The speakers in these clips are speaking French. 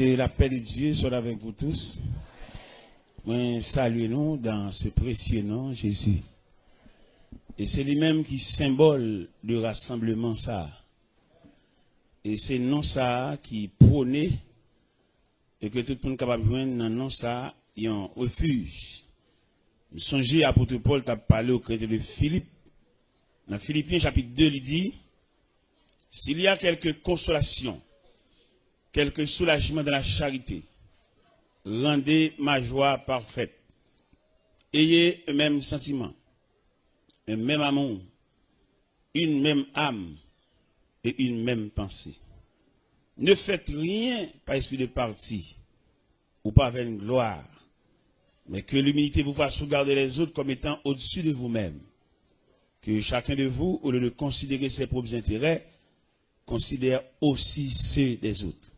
Que la paix de Dieu soit avec vous tous. Saluez-nous dans ce précieux nom, Jésus. Et c'est lui-même qui symbole du rassemblement ça. Et c'est non ça qui prône et que tout le monde est capable de joindre dans non ça, il y a un refuge. Songez à l'apôtre Paul t'a parlé au chrétien de Philippe. Dans Philippiens chapitre 2, il dit, s'il y a quelque consolation, quelque soulagement dans la charité, rendez ma joie parfaite. Ayez un même sentiment, un même amour, une même âme et une même pensée. Ne faites rien par esprit de parti ou par vaine gloire, mais que l'humilité vous fasse regarder les autres comme étant au-dessus de vous-même. Que chacun de vous, au lieu de considérer ses propres intérêts, considère aussi ceux des autres.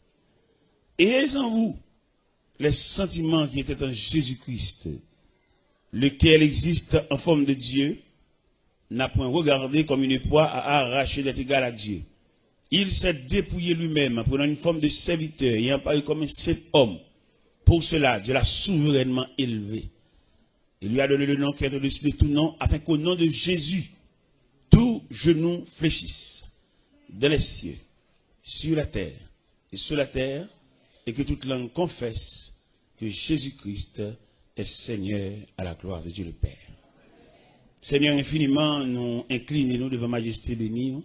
Ayez en vous les sentiments qui étaient en Jésus-Christ, lequel existe en forme de Dieu, n'a point regardé comme une proie à arracher d'être égal à Dieu. Il s'est dépouillé lui-même en prenant une forme de serviteur et en parlant comme un seul homme. Pour cela, Dieu l'a souverainement élevé. Il lui a donné le nom qui est au-dessus de tout nom, afin qu'au nom de Jésus, tout genou fléchisse, dans les cieux, sur la terre et sur la terre, et que toute langue confesse que Jésus-Christ est Seigneur à la gloire de Dieu le Père. Seigneur, infiniment, nous inclinons devant Majesté bénie,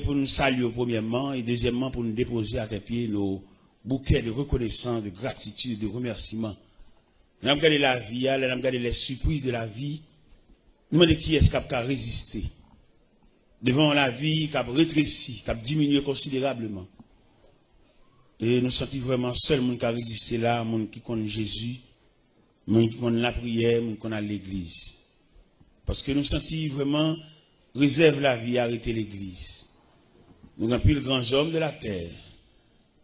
pour nous saluer premièrement, et deuxièmement pour nous déposer à tes pieds nos bouquets de reconnaissance, de gratitude, de remerciement. Nous avons regardé la vie, nous avons regardé les surprises de la vie, nous demandons qui est-ce qui a résisté devant la vie qui a rétréci, qui a diminué considérablement. Et nous sentons vraiment seul monde qui a résisté là, monde qui connaît Jésus, monde qui connaît la prière, monde qui connaît l'église. Parce que nous sentons vraiment réserve la vie, arrêter l'église. Nous avons pile grands hommes de la terre,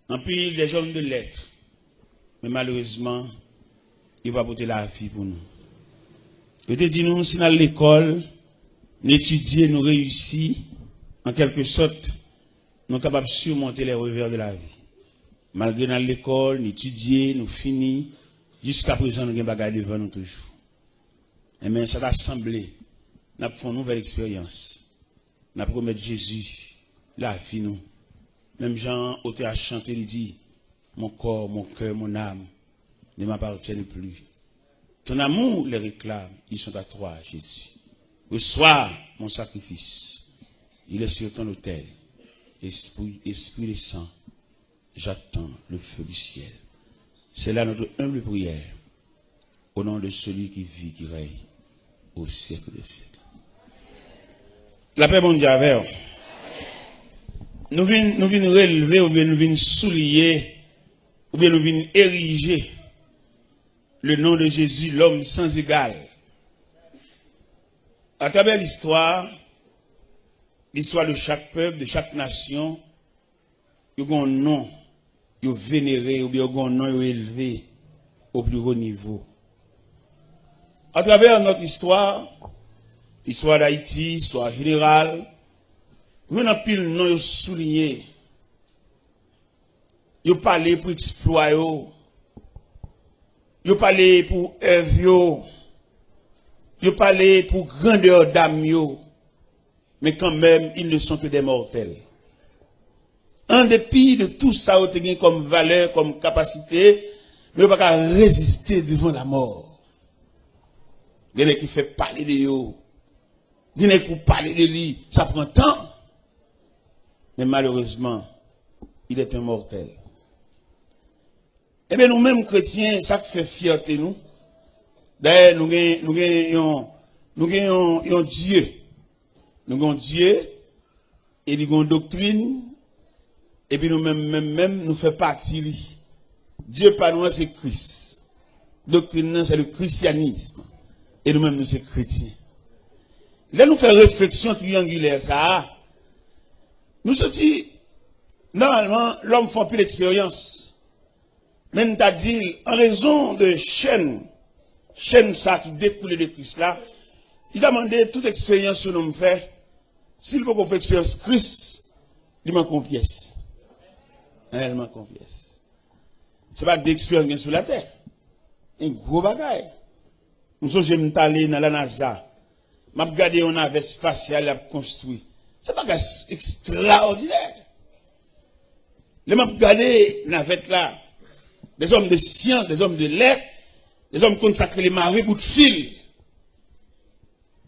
en pile des hommes de lettres. Mais malheureusement, il va porter la vie pour nous. Je te dis nous, si dans l'école, nous étudions, nous réussissons, en quelque sorte, nous sommes capables de surmonter les revers de la vie. Malgré dans l'école, nous étudions, nous finissons, jusqu'à présent, nous avons des bagages devant nous toujours. Et bien, cette assemblée, nous avons fait une nouvelle expérience. Nous avons promis Jésus, la vie nous. Même Jean, auteur a chanté, il dit, mon corps, mon cœur, mon âme ne m'appartiennent plus. Ton amour les réclame, ils sont à toi, Jésus. Reçois mon sacrifice. Il est sur ton autel. Esprit et sang. J'attends le feu du ciel. C'est là notre humble prière. Au nom de celui qui vit, qui règne au siècle des siècles. La paix mondiale. Nous venons relever, ou bien nous venons souligner, ou bien nous venons ériger le nom de Jésus, l'homme sans égal. À travers l'histoire de chaque peuple, de chaque nation, il y a un nom, il y a vénéré, ou bien il y a un nom élevé au plus haut niveau. À travers notre histoire, l'histoire d'Haïti, histoire générale, nous avons pile de noms soulignés. Ils parlé pour exploit, ils parlé pour œuvre, ils parlé pour grandeur d'âme, mais quand même, ils ne sont que des mortels. En dépit de tout ça, ils ont comme valeur, comme capacité, mais ils ne peuvent pas résister devant la mort. Il y en a qui fait parler de eux. Il y en a qui parler de lui. Ça prend temps. Mais malheureusement, il est un mortel. Eh bien, nous-mêmes chrétiens, ça fait fierté nous. D'ailleurs, nous avons Dieu. Nous avons Dieu et nous avons doctrine. Et puis nous-mêmes, nous faisons partie de lui. Dieu par nous, c'est Christ. Doctrine, c'est le christianisme. Et nous-mêmes, nous sommes chrétiens. Là, nous faisons réflexion triangulaire, ça. Nous sommes dit, normalement, l'homme fait plus d'expérience. Même t'as dit, en raison de chaîne ça qui découle de Christ là, il a demandé toute expérience que nous fait. S'il faut qu'on fasse expérience Christ, il manque une pièce. Elle manque en pièces. C'est pas d'expérience sur la terre. Un gros bagage. Nous sommes allés dans la NASA. M'a regardé un navette spatial à construit. C'est pas extraordinaire. Les m'a regardé navette là. Des hommes de science, des hommes de lettres, des hommes consacrés les marées bout de fil.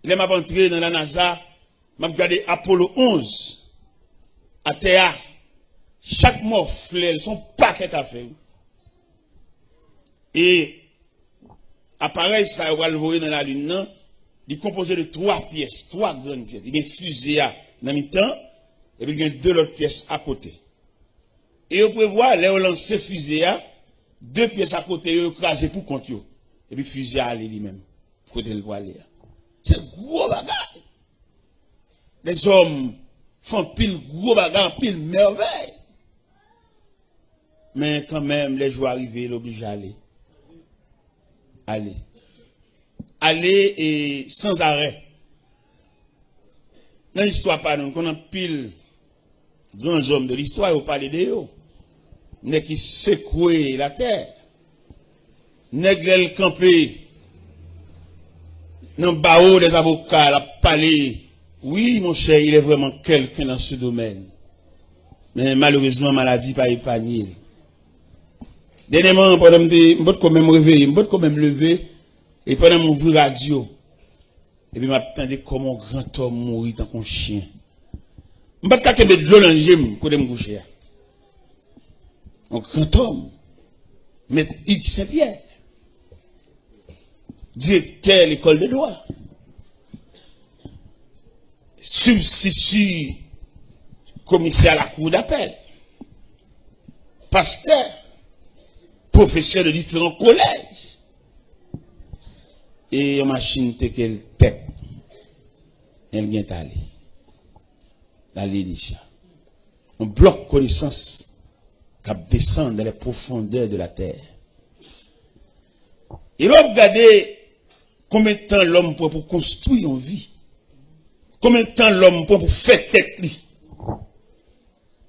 Les m'a entré dans la NASA, m'a regardé Apollo 11 à terre. Chaque morphlet, son paquet à faire. Et appareil, ça va le voir dans la Lune, non? Il est composé de 3 pièces, 3 grandes pièces. Il y a une fusée dans le temps, et puis il y a 2 autres pièces à côté. Et vous pouvez voir, là, on lance fusée, 2 pièces à côté, on écrasé pour compte. Et puis fusée à aller lui-même. Côté le aller. C'est gros bagage. Les hommes font pile gros bagage, pile merveille. Mais quand même, les jours arrivés, ils obligent à aller. Aller et sans arrêt. Dans l'histoire, pardon, qu'on a pile grands hommes de l'histoire, ils ont parlé de eux. N'est qui secoué la terre. N'est qui campé. Dans le barreau des avocats, la parlé. Oui, mon cher, il est vraiment quelqu'un dans ce domaine. Mais malheureusement, maladie pas épargnée. Dernièrement, pendant que je me quand même réveillé, je me quand même levé, et pendant mon vu radio, et puis m'attendais comme un grand homme mourir tant qu'un chien. Je me suis dit que de l'eau dans le gym, pour me coucher. Un grand homme, mais Yves Saint-Pierre, directeur de l'école de droit, substitut commissaire à la cour d'appel, pasteur, professeur de différents collèges. Et une machine te qu'elle tête. Elle vient aller. La Lédicia. On bloque connaissance qui descend dans les profondeurs de la terre. Et là, regardez combien de temps l'homme prend pour construire une vie. Combien de temps l'homme prend pour faire tête lui.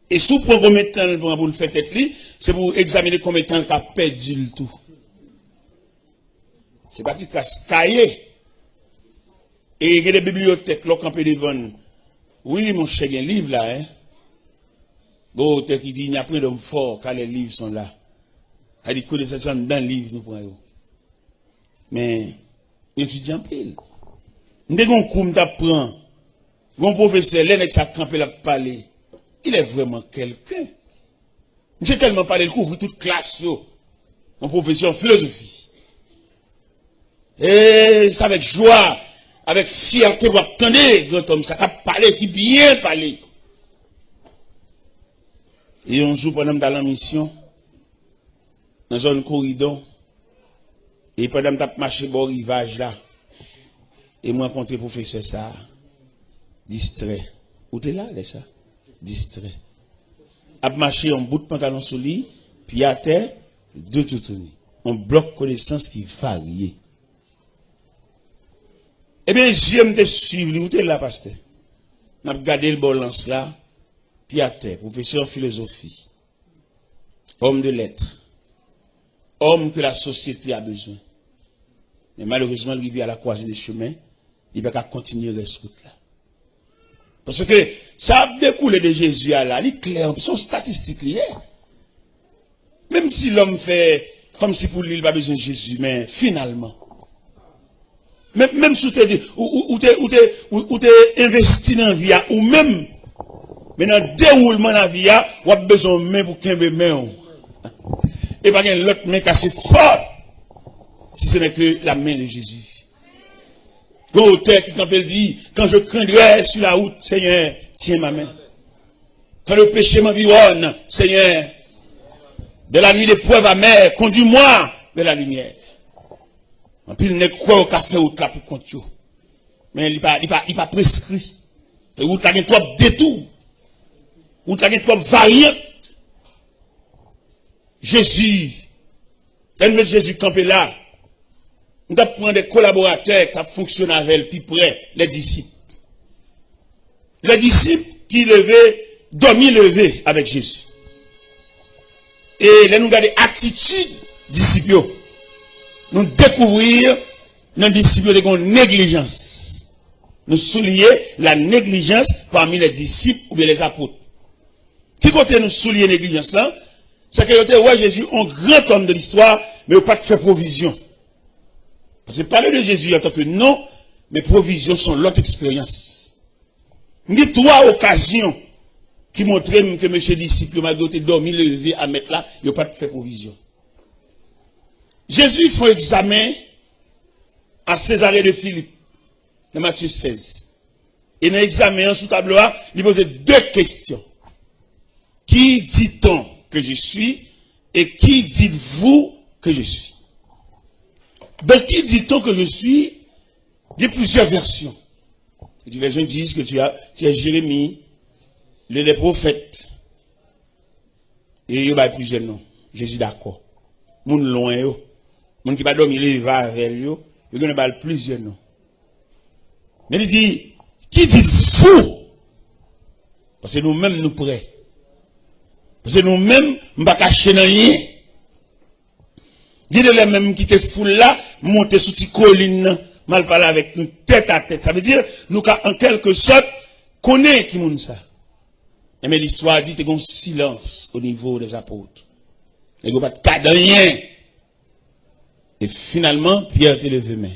Et si vous prenez combien de temps pour le faire tête lui, c'est pour examiner combien de temps il a perdu le tout. C'est pas si cahier. Et il y a des bibliothèques là campées devant. Oui, mon cher, il y a un livre là, hein. Bon, auteur qui dit, il n'y a plus d'hommes forts quand les livres sont là. Il dit, connaissance dans le livre, nous prenons. Mais, étudiant pile. Nous avons un cours d'apprendre. Mon professeur, l'un qui a campé la parler. Il est vraiment quelqu'un. J'ai tellement parlé, il couvre toute classe, mon professeur en philosophie. Et c'est avec joie, avec fierté, vous attendez, grand homme, ça a parlé, qui bien parlé. Et un jour, pendant dans la mission, dans un corridor, et pendant que je marché au rivage là, et moi, rencontré le professeur ça, distrait. Où t'es là, ça? Distrait. A marché en bout de pantalon sur lui, puis à terre, deux toutounis. On bloque connaissance qui varie. Eh bien, j'aime te suivre, où t'es là, pasteur? On a regardé le balance là, puis à terre, professeur en philosophie, homme de lettres, homme que la société a besoin. Mais malheureusement, il vit à la croisée des chemins, il va continuer cette route là. Parce que ça a découlé de Jésus à là, il est clair, son statistique lié. Même si l'homme fait comme si pour lui il n'a pas besoin de Jésus, mais finalement, même si tu es investi dans la vie, ou même, mais dans le déroulement de la vie, tu as besoin de main pour qu'un main. Et pas l'autre main cassée fort, si ce n'est que la main de Jésus. L'auteur qui quand elle dit, quand je craindrai sur la route, Seigneur, tiens ma main. Quand le péché m'environne, Seigneur, de la nuit d'épreuve amère, conduis-moi vers la lumière. En plus, il n'est quoi au café route là pour compter. Mais il n'est pas prescrit. Et route là, il y a trop détour. Route là, il y a trop variante. Jésus, elle Jésus campé là. On doit prendre des collaborateurs qui fonctionnent avec elle, puis près, les disciples. Les disciples qui levaient, dormi levé avec Jésus. Et là, nous regardons attitude disciples. Nous découvrir dans les disciples de négligence. Nous souligner la négligence parmi les disciples ou bien les apôtres. Qui côté nous souligner la négligence là? C'est que ouais, Jésus, un grand homme de l'histoire, mais il n'a pas fait provision. Parce que parler de Jésus en tant que non, mais provisions sont l'autre expérience. Il y a 3 occasions qui montraient que M. disciple, malgré dormi, levé à mettre là, il n'a pas fait provision. Jésus fait un examen à Césarée de Philippe, dans Matthieu 16. Et dans l'examen sous tableau, il posait 2 questions. Qui dit-on que je suis et qui dites-vous que je suis? Donc, qui dit-on que je suis? Il y a plusieurs versions. Les gens disent que tu es Jérémie, les prophètes. Et il y a plusieurs noms. Jésus d'accord. Moun loin yo. Moun qui va dormir, il va avec yo. Il y a plusieurs noms. Mais il dit, qui dites-vous? Parce que nous-mêmes nous prêts. Parce que nous-mêmes, nous ne pas cacher rien. Dis-le les mêmes qui te foule là, monter sous cette colline, mal parler avec nous tête à tête. Ça veut dire, nous, en quelque sorte, connaît qui moun ça. Et mais l'histoire dit, qu'il y a un silence au niveau des apôtres. Il n'y a pas de cas de rien. Et finalement, Pierre te levé main.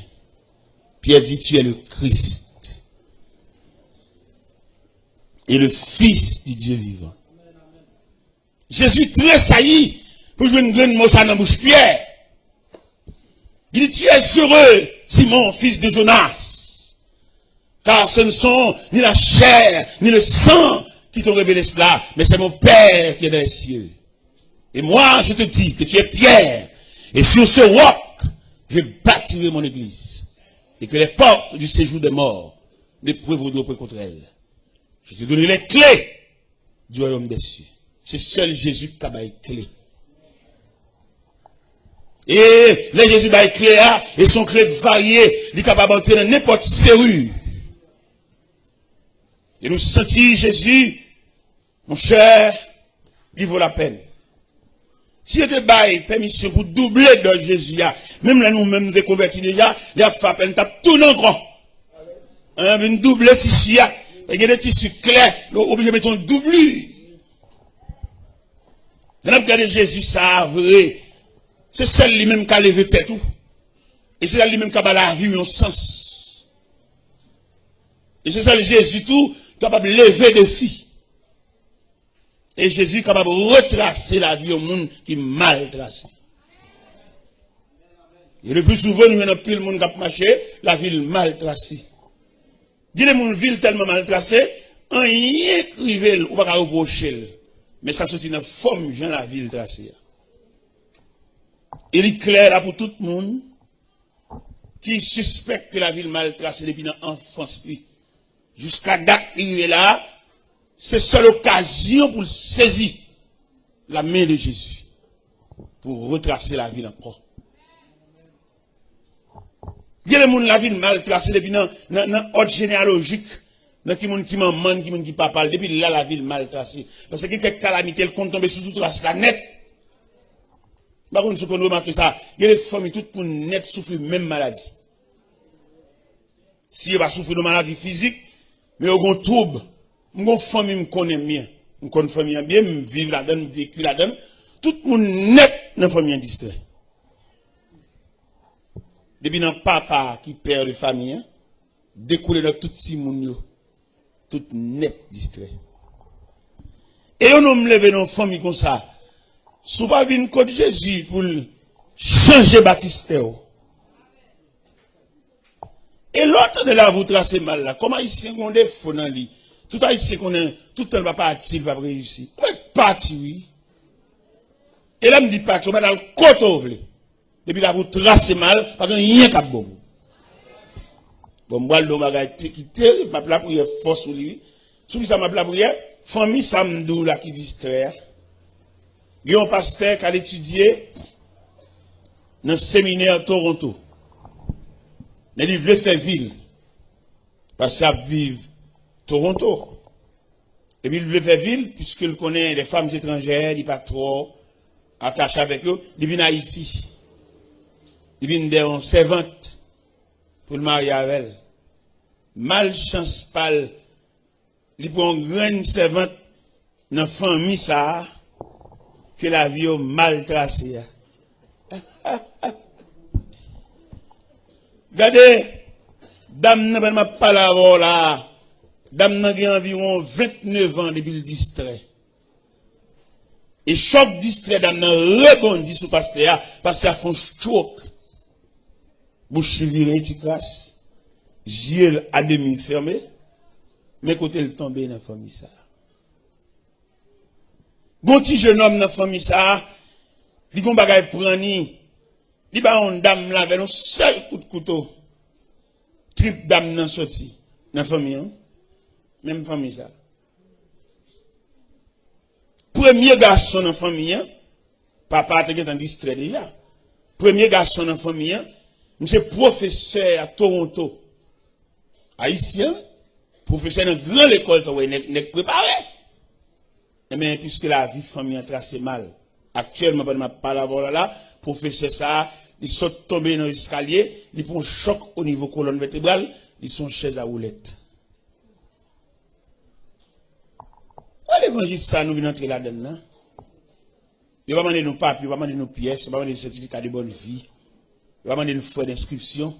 Pierre dit, tu es le Christ. Et le Fils du Dieu vivant. Jésus très saillit pour jouer une grande mot dans la bouche Pierre. Il dit, tu es heureux, Simon, fils de Jonas. Car ce ne sont ni la chair, ni le sang qui t'ont révélé cela, mais c'est mon Père qui est dans les cieux. Et moi, je te dis que tu es Pierre, et sur ce roc, je bâtirai mon église. Et que les portes du séjour des morts ne prévaudront pas contre elle. Je te donnerai les clés du royaume des cieux. C'est seul Jésus qui a les clés. Et les Jésus a les clés et son clé variées, il est capable d'entrer dans n'importe serrure. Et nous sentir Jésus, mon cher, il vaut la peine. Si vous avez permission pour doubler de Jésus, même là nous-mêmes nous convertis déjà, il a fait peine, tape tout dans le grand. Une double tissu, il y a des tissus clairs, nous sommes obligés de mettre un doublure. Nous regardons Jésus, ça vrai. C'est celle lui-même qui a levé tête tout. Et c'est celle lui-même qui a la vie en sens. Et c'est celle Jésus tout capable de lever des filles. Et Jésus est capable de retracer la vie au monde qui est mal tracé. Et le plus souvent, nous avons plus le monde qui a marché, la ville mal tracée. Dis le monde ville tellement mal tracée, on y écrivait, ou pas reprocher. Mais ça sortit dans la forme de la ville tracée. Il est clair là pour tout le monde qui suspecte que la ville mal tracée depuis l'enfance. Jusqu'à date, il est là. C'est seule occasion pour saisir la main de Jésus. Pour retracer la ville encore. Il y a des gens la ville mal tracée depuis dans l'ordre généalogique. Dans qui monde qui maman, qui monde qui papa, depuis là la ville mal tracée. Parce que quelques calamités, elles comptent tomber sur toute la net. Par contre, ce qu'on remarque ça, il y a des familles, tout le monde net souffre même maladie. Si il va souffrir de maladie physique, mais il y a un trouble. Mon famille me connaît bien. Je connais famille bien, je vis là-dedans, je vécu là-dedans. Tout le monde net dans la famille distrait. Depuis dans papa qui perd de famille, découle dans tout petit monde, tout net distrait. Et on me lève dans une famille comme ça. Si pas venir contre Jésus pour changer Baptiste. Et l'autre de là, vous tracez mal là. Comment ici on défaut dans lui? Tout ici qu'on est, tout le temps va partir, il va réussir. On va partir, oui. Et là, me dit pas, on va dans le côté. Depuis là, vous tracez mal, parce qu'il n'y a rien qu'à bon. Bon, moi, le bagage qui terrible, ma prière force sur lui. Sous ça, ma prière, famille Samdou là qui distrait. Il y a un pasteur qui a étudié dans le séminaire à Toronto. Mais il veut faire ville. Parce qu'il vit Toronto. Et puis il veut faire ville, puisqu'il connaît les femmes étrangères, il n'est pas trop attaché avec eux, il vient à Haïti. Il vient d'une servante pour le marier avec elle. Malchance pâle, il prend une grande servante dans la famille ça, que la vie est mal tracée. Regardez, dame n'a pas la voix là. Dame n'a environ 29 ans depuis le distrait. Et choc distrait, dame n'a rebondi sous pasteur, parce qu'elle a fait un choc. Bouche virée, petit crasse. Yeux à demi fermé. Mais côté le tombé dans la famille ça. Bon petit jeune homme dans la famille ça, il gon bagay prani. Il ba on dame là avec un seul coup de couteau. Trip dame nan sorti dans la famille hein? Même famille ça. Premier garçon dans la famille hein? Papa était en distrait déjà. Premier garçon dans la famille hein? Monsieur professeur à Toronto. Haïtien, professeur dans une grande école, n'est préparé. Mais puisque la vie famille a tracé mal, actuellement, je ne pas la là, professeur ça, il saute tomber dans l'escalier, il prend un choc au niveau colonne vertébrale, ils sont chaise à roulette. L'évangile, ça, nous venons entrer là-dedans. Il va demander nos papiers, il va demander nos pièces, il va demander des certificats de bonne vie, il va demander nos frais d'inscription.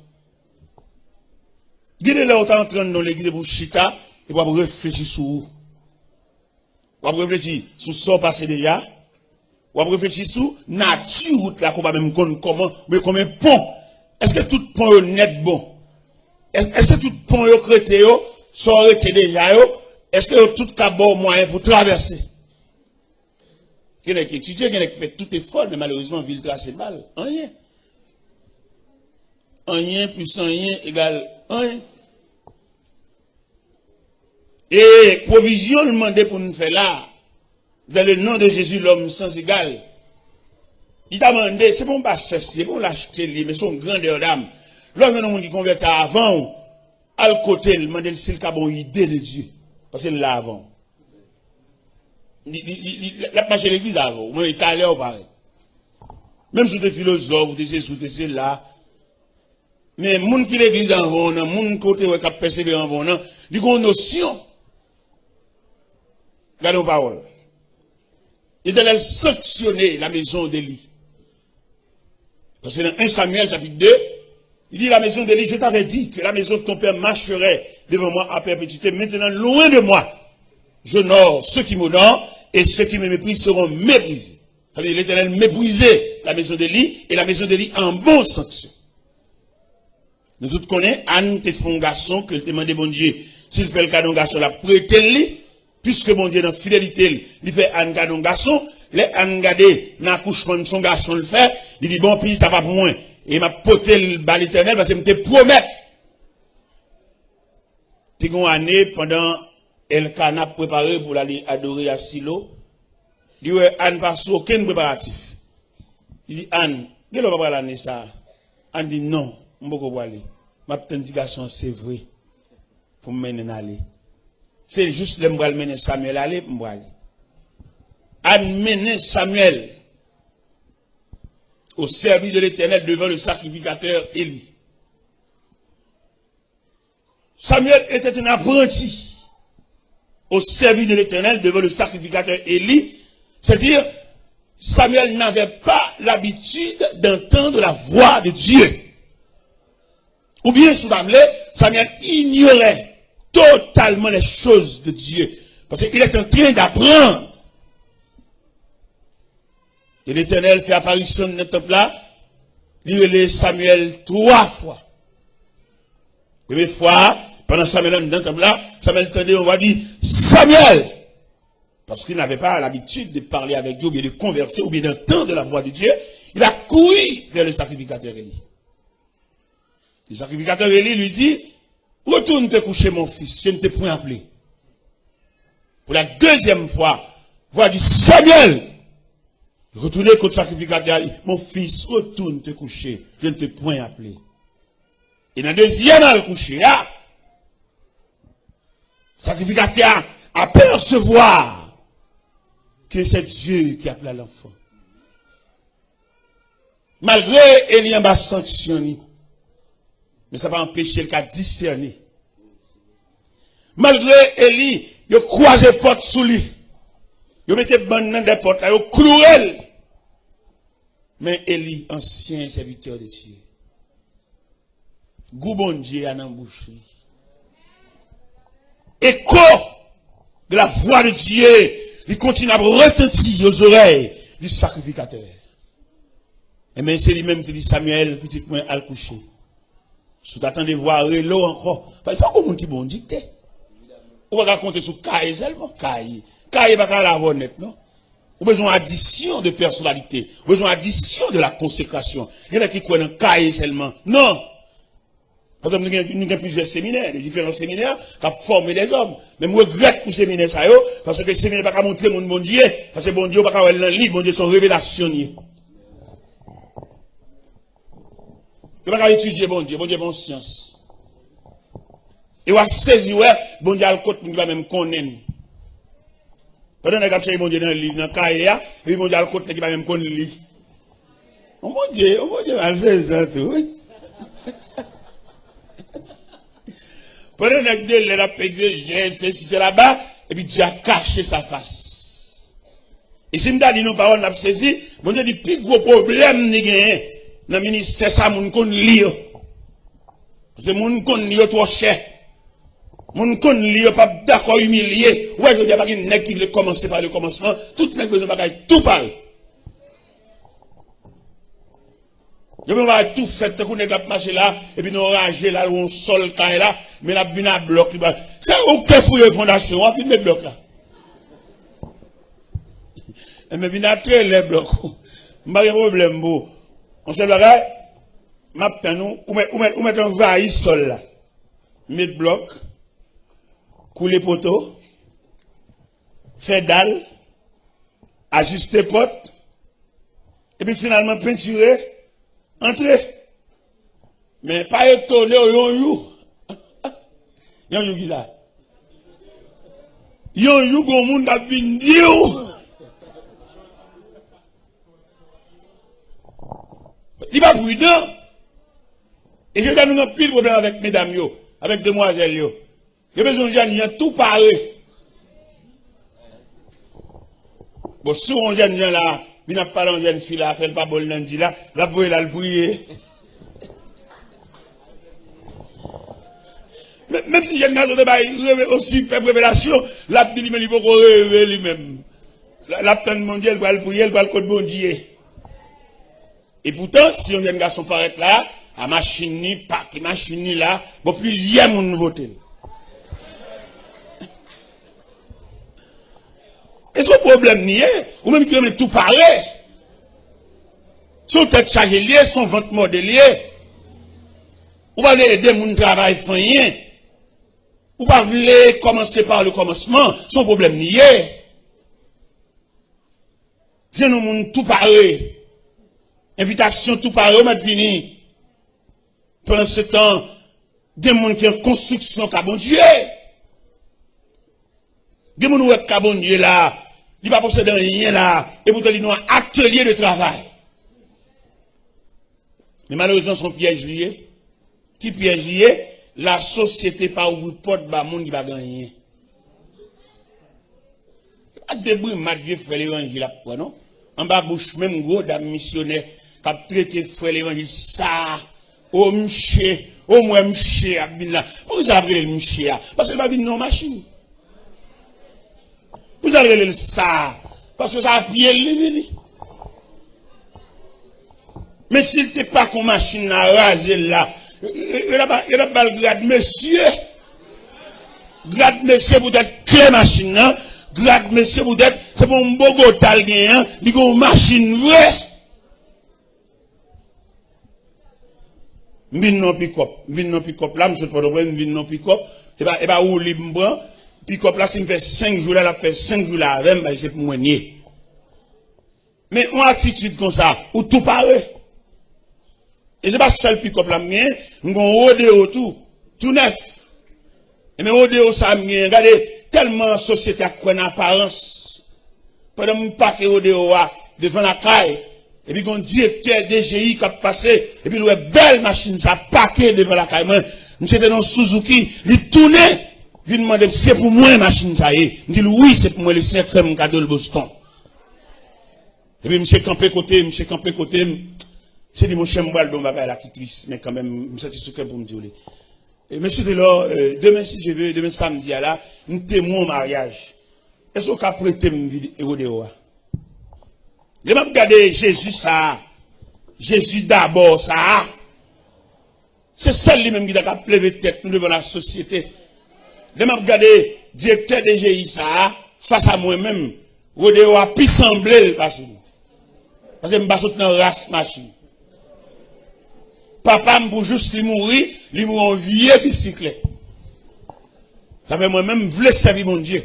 Guidez là, autant entrer dans l'église de Bouchita, et va réfléchir sur où. On va réfléchir sur ce qui passé déjà. On va réfléchir sur la nature, là, qu'on va même connaître comment, mais comme un pont. Est-ce que tout pont est net bon? Est-ce que tout pont est créé, sont arrêtés déjà, est-ce que tout cabot moyen pour traverser? Quelqu'un qui étudie, quelqu'un qui fait tout effort, mais malheureusement, ville tracée mal. Rien. Rien plus rien égale rien. Et provision demandée pour nous faire là, dans le nom de Jésus, l'homme sans égal. Il t'a demandé, c'est bon pas c'est bon l'acheter, mais son grandeur d'âme. L'homme qui convertit avant, à le côté, il demande s'il a une idée de Dieu. Parce qu'il l'a avant. Il a marché l'église avant, mais il est allé au pareil. Même si tu es philosophe, tu es là. Mais les gens qui l'église avant, les gens qui ont persévéré avant, ils ont une notion. Regardez nos paroles. Il a sanctionné la maison d'Élie. Parce que dans 1 Samuel chapitre 2, il dit la maison d'Élie, je t'avais dit que la maison de ton père marcherait devant moi à perpétuité. Maintenant, loin de moi, j'honore ceux qui m'honorent et ceux qui me méprisent seront méprisés. L'Éternel méprisait la maison d'Élie et la maison d'Élie en bonne sanction. Nous tous connaissons, Anne te fait un garçon que te demande bon Dieu. S'il fait le cas d'un garçon, la prête-lui, puisque bon Dieu dans fidélité, il fait Anne d'un garçon, les Anne gardé dans l'accouchement de son garçon le fait, il dit bon, puis ça va pour moi. Et il m'a poté le bal l'Éternel parce qu'il me te promet. Tu as une année pendant Elkana préparé pour aller adorer à Silo. Il dit Anne pas sur aucun préparatif. Il dit Anne, quel va pas l'année ça? Anne dit non, je ne peux pas aller. Ma petite garçon, c'est vrai. Pour me mener aller. C'est juste le m'bral mener Samuel aller, m'bral. Anne mener Samuel au service de l'Éternel devant le sacrificateur Élie. Samuel était un apprenti au service de l'Éternel devant le sacrificateur Élie. C'est-à-dire, Samuel n'avait pas l'habitude d'entendre la voix de Dieu. Ou bien, sous la Samuel ignorait totalement les choses de Dieu. Parce qu'il est en train d'apprendre. Et l'Éternel fait apparition dans le temple là. Il relève Samuel 3 fois. Première fois, pendant Samuel dans le temple là, Samuel entendait, on va dire, Samuel! Parce qu'il n'avait pas l'habitude de parler avec Dieu, ou bien de converser, ou bien d'entendre la voix de Dieu. Il a couru vers le sacrificateur Élie. Le sacrificateur Élie lui dit, retourne te coucher mon fils, je ne t'ai point appelé. Pour la deuxième fois, voix dit, Samuel! Retournez contre le sacrificateur, mon fils, retourne te coucher, je ne t'ai point appelé. Et dans le deuxième à le coucher, là, le sacrificateur apercevoir que c'est Dieu qui appelle l'enfant. Malgré Eli en bas sanctionné, mais ça va empêcher le cas discerner. Malgré Eli, il a croisé porte sous lui. Il mettait ban dans des portes, il a cloué. Mais Eli, ancien serviteur de Dieu, goût bon Dieu a dans bouche. Écho de la voix de Dieu, il continue à retentir aux oreilles du sacrificateur. Et bien c'est lui-même qui dit Samuel, petit point à le coucher. Si tu attends de voir l'eau encore, il faut qu'on monte bon dicté. On va raconter sur Kaye seulement. Kaye va pas la honnête, non? On a besoin d'addition de personnalité. On a besoin d'addition de la consécration. Il y en a qui croient dans Kaye seulement. Non. Par exemple, nous avons plusieurs séminaires, des différents séminaires, qui ont formé des hommes. Mais je regrette pour ces séminaires, ça, parce que les séminaires ne peuvent pas montrer mon bon Dieu, parce que bon Dieu ne peut pas avoir le livre, bon Dieu sont révélationniers. Il ne peut pas étudier bon Dieu bon science. Il va saisir, bon Dieu, le côté, il va même connaître. Pendant que vous avez bon Dieu dans le livre, dans le cahier, et puis bon Dieu, le côté, il va même connaître. Oh mon Dieu, mal fait ça tout. Pendant que Dieu l'a fait exégèse, c'est là-bas, et puis Dieu a caché sa face. Et si nous avons dit nos paroles, nous avons saisi, bon Dieu dit, plus gros problème, nous avons dans le ministère, ça, moun kon li. Parce que moun kon li trop cher. Moun kon li pas d'accord humilié. Ouais, je dis pas qu'il n'est qui commencer par le commencement. Tout n'est besoin de tout parler. Je vais tout faire, tout n'est pas marché là, et puis nous ranger là, où on sol là, mais la bina bloc. C'est où que fouille la fondation, on puis mes blocs là. Mais bina très les blocs. Pas de problème, bon. On se bagage, maintenant nous, ou met un vaille sol là. Mettre bloc, couler poteau, faire dalle, ajuster porte, et puis finalement peinturer, entrer. Mais pas étonner yon you. Yon you qui ça? Yon you gon moun da vin diou. Il n'est pas prudent. Et je donne un pile problème avec mesdames, avec demoiselles. Il y a besoin de gens tout parler. Bon, si on jeune gens là, il n'a pas de jeune fille là, fait pas bon lundi là, la bouille là, le briller. Même si jeune garçon de aussi fait révélation, la dit lui-même, il faut qu'on rêve lui-même. La peine mondiale, il va le briller, il va le code bon Dieu. Et pourtant, si on a un garçon paraît là, à machine ni pas, qui machine ni là, bon, plusieurs moun votent. Et son problème n'y est, ou même qui aime tout parler. Son tête chargée liée, son ventre modélié. Ou pas aider moun travail rien. Ou pas voulez commencer par le commencement, son problème n'y est. Je nous moun tout parler. Invitation tout par eux, fini. Pendant ce temps, des gens qui ont construction qu'a bon Dieu. Des gens qui ont qu'a bon Dieu là. Il ne va pas posséder rien là. Et pourtant, ils ont un atelier de travail. Mais malheureusement, son piège lié. Qui piège lié? La société pas ouvrir porte ba monde qui va gagner. Pas de bruit, Dieu fait l'évangile après, non? En bas bouche, même gros dame missionnaire. Qui a traité frère l'évangile, ça, au mché, au moins mché, abinla. Pourquoi ça a pris le mché? Parce que ça va venir dans la machine. Vous allez le ça, parce que ça a pris le. Mais s'il n'était pas qu'on machine à raser là, il a pas le grade monsieur. Grade monsieur, vous êtes clé machine, hein? Grade monsieur, vous êtes, c'est pour un beau gotal gagnant, il y a une machine vraie. Vin non pick-up, là, monsieur, pas de problème, vin non pick-up, et bah, où libre, pick-up là, s'il me fait 5 jours là, il fait 5 jours là, avec, bah, c'est pour moi nier. Mais, une attitude comme ça, où tout paraît. Et c'est pas seul pick-up là, mais, on rodéo tout neuf. Et mais rodéo ça, regardez, tellement société a quoi en apparence. Pendant mon paquet rodéo, devant la caille, Et puis, un directeur DGI qui a passé, et puis, une belle machine, ça paquet devant la caille. Monsieur était dans Suzuki, il tournait, il demandait, c'est pour moi, machine, ça y est. Il dit, oui, c'est pour moi, le Seigneur fait mon cadeau, le Boston. Et puis, monsieur campé côté, c'est dit, mon chien, moi, le bon bagage, la qui triste, mais quand même, je suis satisfait pour me dire, et monsieur Delors, demain, si je veux, demain samedi, là, nous témoin au mariage. Est-ce qu'on peut prêter une vidéo de moi? Je vais regarder Jésus, ça. Jésus d'abord, ça. C'est celle lui-même qui a levé tête, nous devant la société. Je vais regarder directeur de GI, ça, face à moi-même. Rodéo a pu sembler, parce que je me basse dans race machine. Papa, pour juste lui mourir en vieux bicyclette. Ça fait moi-même, je voulais servir mon Dieu.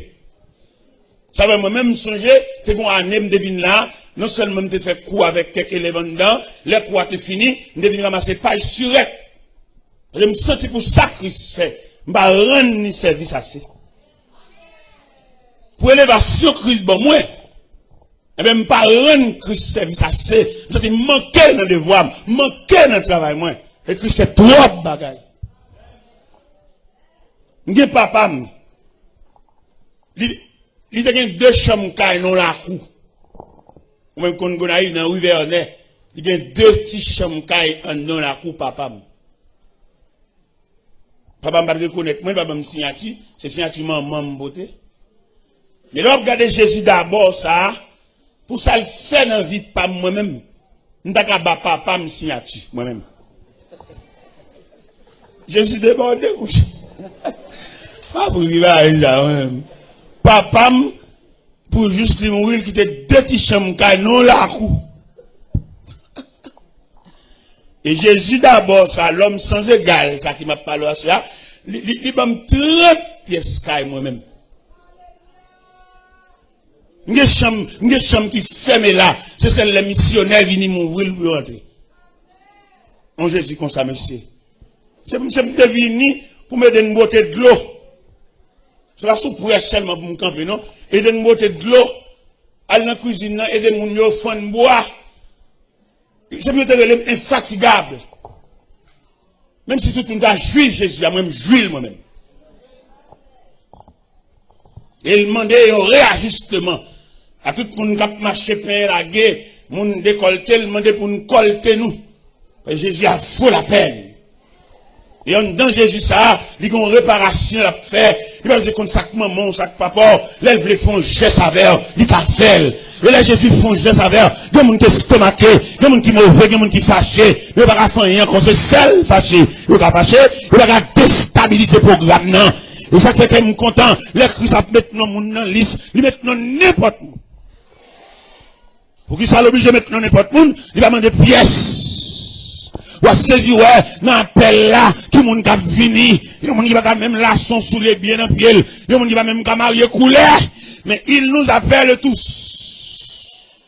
Ça fait moi-même songer, t'es bon à me devine là, non seulement te fait coup avec quelques éléments dedans, les coups te fini, je devine ramasser paille surette. Je me sens pour ça Christ fait. Je vais rendre ni service assez. Pour élévation Christ, bon, moi, et bien, je ne vais pas rendre Christ service assez. Je vais manquer dans le devoir, manquer dans le travail, moi. Et Christ fait trop de bagailles. Je suis papa. Il y a deux chambres dans la cour. Ou même quand on arrive dans la rue Vernet, il y a deux petits chambres dans la cour, papa. Papa m'a reconnaître, moi, papa me signature, c'est signature maman beauté. Mais là, regardez Jésus d'abord, ça, pour ça le faire dans la vie, pas moi-même. Je ne vais pas papa me signature, moi-même. Jésus débordé, couché. Pas pour arriver à ça, moi-même. Papa, pour juste lui mourir, qui était deux petits chambres, non la cour. Et Jésus d'abord, ça, l'homme sans égal, ça qui m'a parlé à ça, il m'a 30 pièces moi-même. Une chambre qui ferme là, c'est celle les missionnaires viennent m'ouvrir pour rentrer. On Jésus comme ça, monsieur. C'est devenu pour me donner une bouteille de l'eau. C'est la soupe seulement pour me camper, non? Et donner une bouteille de l'eau, aller dans la cuisine, et donner mon fond de bois. C'est peut-être infatigable. Même si tout le monde a joué Jésus, a même joué moi-même. Et il demandait un réajustement à tout le monde qui a marché pain la guerre, moun décolleté, il demandait pour nous colter nous. Jésus a fou la peine. Et en dans Jésus ça, il y a une réparation à faire. Il va dire qu'on sac maman, sac papa, là il veut faire geste avec, il t'a fait. Et là Jésus fait geste avec, il y a des gens qui sont stomaqués, il y a des gens qui sont mauvais, il y a des gens qui sont fâchés, il n'y a pas faire rien quand c'est seul fâché. Il va fâché, il va déstabiliser le programme non. Et ça fait que je suis content, les Christ a maintenant mon dans liste, il met non n'importe où. Pour qu'il soit obligé de mettre non n'importe où, il va demander pièces. Ou à saisir, ouais, dans l'appel là, qui moun kap vini, yon moun qui va même laçon sous les biens dans pied, yon moun qui va même marier couler, mais il nous appelle tous.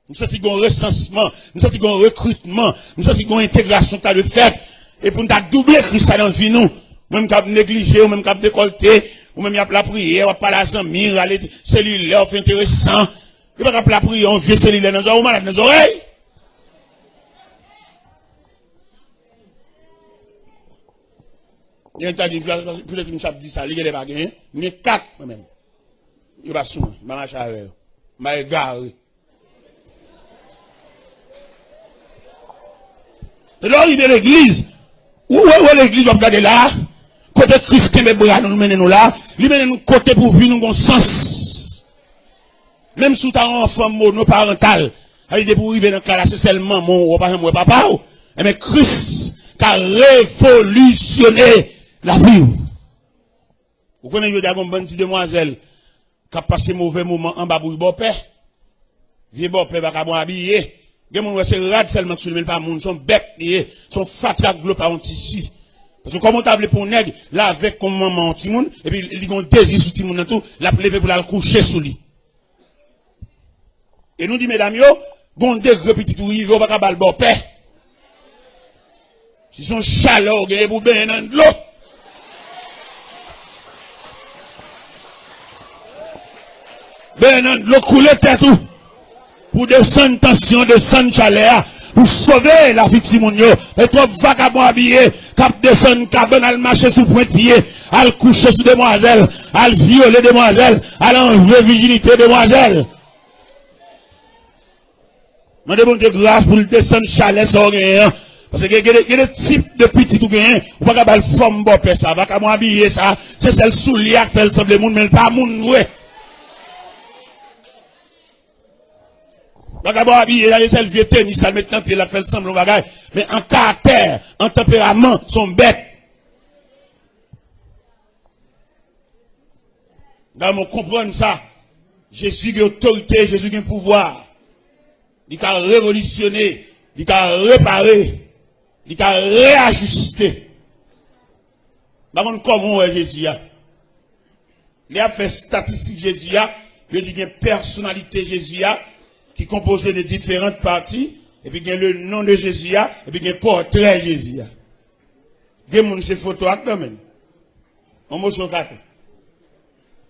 Nous sommes un recensement, nous sommes un recrutement, nous sommes une intégration de fait, et pour nous doubler Christ dans la vie, nous, même cap négligé, ou même cap décolleté, ou même y a la prière, ou pas la zamir, aller cellulaire, fait intéressant, il va pas la prière, on vient cellulaire dans les oreilles, malade dans les oreilles. Il y a un dit, peut-être une chape dit ça, il y a des bagages, il y a 4 moi-même. Il va soumettre, il va marcher avec eux, il va égarer. Et là, il est l'église. Où est l'église, on regarde là, côté Christ qui me bras, nous menons là, il mène nous côté pour vivre nous sens. Même sous ta enfant monoparental, il pour vivre dans le cas là, c'est seulement mon papa, mais Christ qui a révolutionné la vie. Vous connaissez, il y a une bonne petite demoiselle qui a passé mauvais moment en bas pour le beau-père. Vieux beau-père va pas bon habillé. Il y a des gens qui sont rad seulement sur le pas monde, sont bêtes, sont fatigués par un tissu. Parce que comme on t'a appelé pour nègre, là avec comme maman petit monde, et puis ils ont désir sur petit monde tout, la lever pour la coucher sous lui. Et nous dit mesdames yo, bon degré petit tout rive, on va pas le beau-père. Si son chaleur, vous pour bien dans de l'eau. Ben, l'eau coule tête tout. pour descendre tension, descendre chaleur, pour sauver la victime. Et toi, vagabond habillé, cap descendre, cabane, al marcher sous point de pied, al coucher sous demoiselle, al violer demoiselle, al enlever virginité demoiselle. Mandez bon Dieu grâce pour le descendre chaleur sans rien. Parce que il y a des types de petits tout gagnent, ou pas qu'à forme bon ça, va qu'à habiller ça, c'est celle soulier qui fait le semble monde, mais pas monde ouais. Va qu'à habiller, là, c'est le vieux tennis, ça maintenant puis la fait le semble bagage, mais en caractère, en tempérament, sont bêtes. Là, on comprend ça. Jésus qui a autorité, Jésus qui a pouvoir. Il a révolutionné, il a réparé. Il a réajusté. Comment Jésus a? Il a fait statistique Jésus a. Il dit qu'il y a une personnalité Jésus a qui est composée de différentes parties. Et puis il y a le nom de Jésus a. Et puis il y a un portrait Jésus a. Il y a ces photos quand même. En motion 4.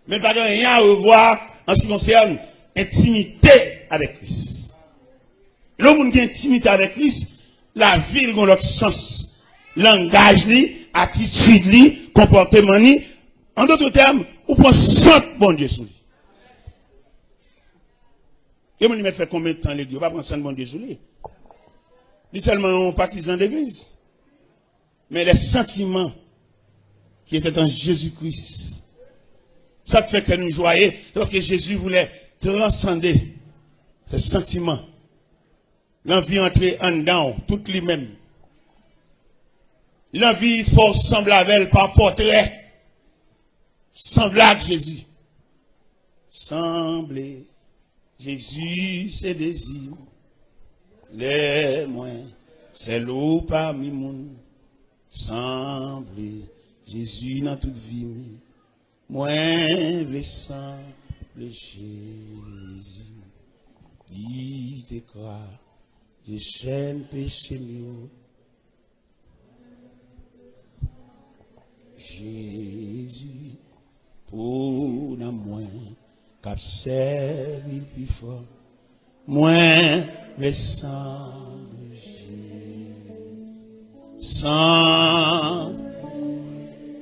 Mais pas de rien à revoir en ce qui concerne intimité avec Christ. L'homme qui a intimité avec Christ, la vie dans l'autre sens. Langage, attitude, comportement. En d'autres termes, on prend centre bon Dieu sur lui. Et on lui met fait combien de temps l'église? On va prendre centre bon Dieu sur lui. Lui seulement un partisan d'église. Mais les sentiments qui étaient en Jésus-Christ, ça fait que nous joyons, c'est parce que Jésus voulait transcender ces sentiments. L'envie entrer en dedans, toute lui-même. L'envie faut sembler avec elle par portrait. Semblable Jésus. Sembler Jésus, ses désirs. Les moins, c'est l'eau parmi moun. Sembler Jésus dans toute vie. Moins les sembler Jésus. Il te croit. J'ai chaîne péché mieux. Jésus, pour la moins, cap servi plus fort, moins le sang de Jésus. Sans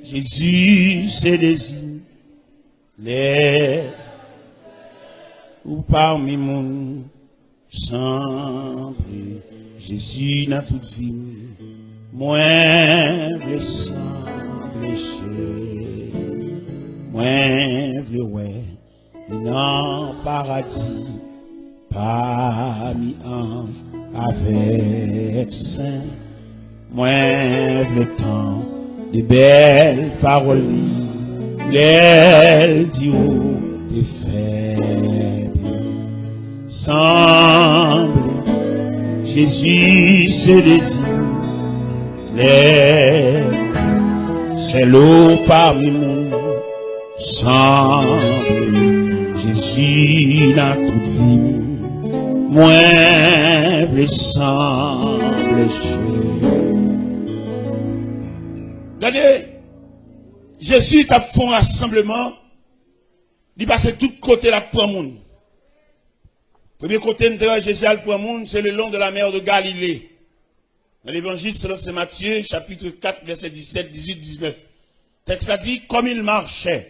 Jésus, c'est désirs, les ou parmi mon semble Jésus dans toute vie, moins le semble moins le ouais, dans paradis, parmi anges avec saints, moins le temps de belles paroles, les dieux des faibles. Semble Jésus se désire, c'est l'eau parmi nous. Semble Jésus dans toute vie, moins le semble chez. Regardez, Jésus t'a fait un rassemblement, il passe tout côté là pour le monde. Premier côté de Jésus pour le monde, c'est le long de la mer de Galilée. Dans l'évangile selon Saint Matthieu, chapitre 4, verset 17, 18, 19. Le texte a dit, comme il marchait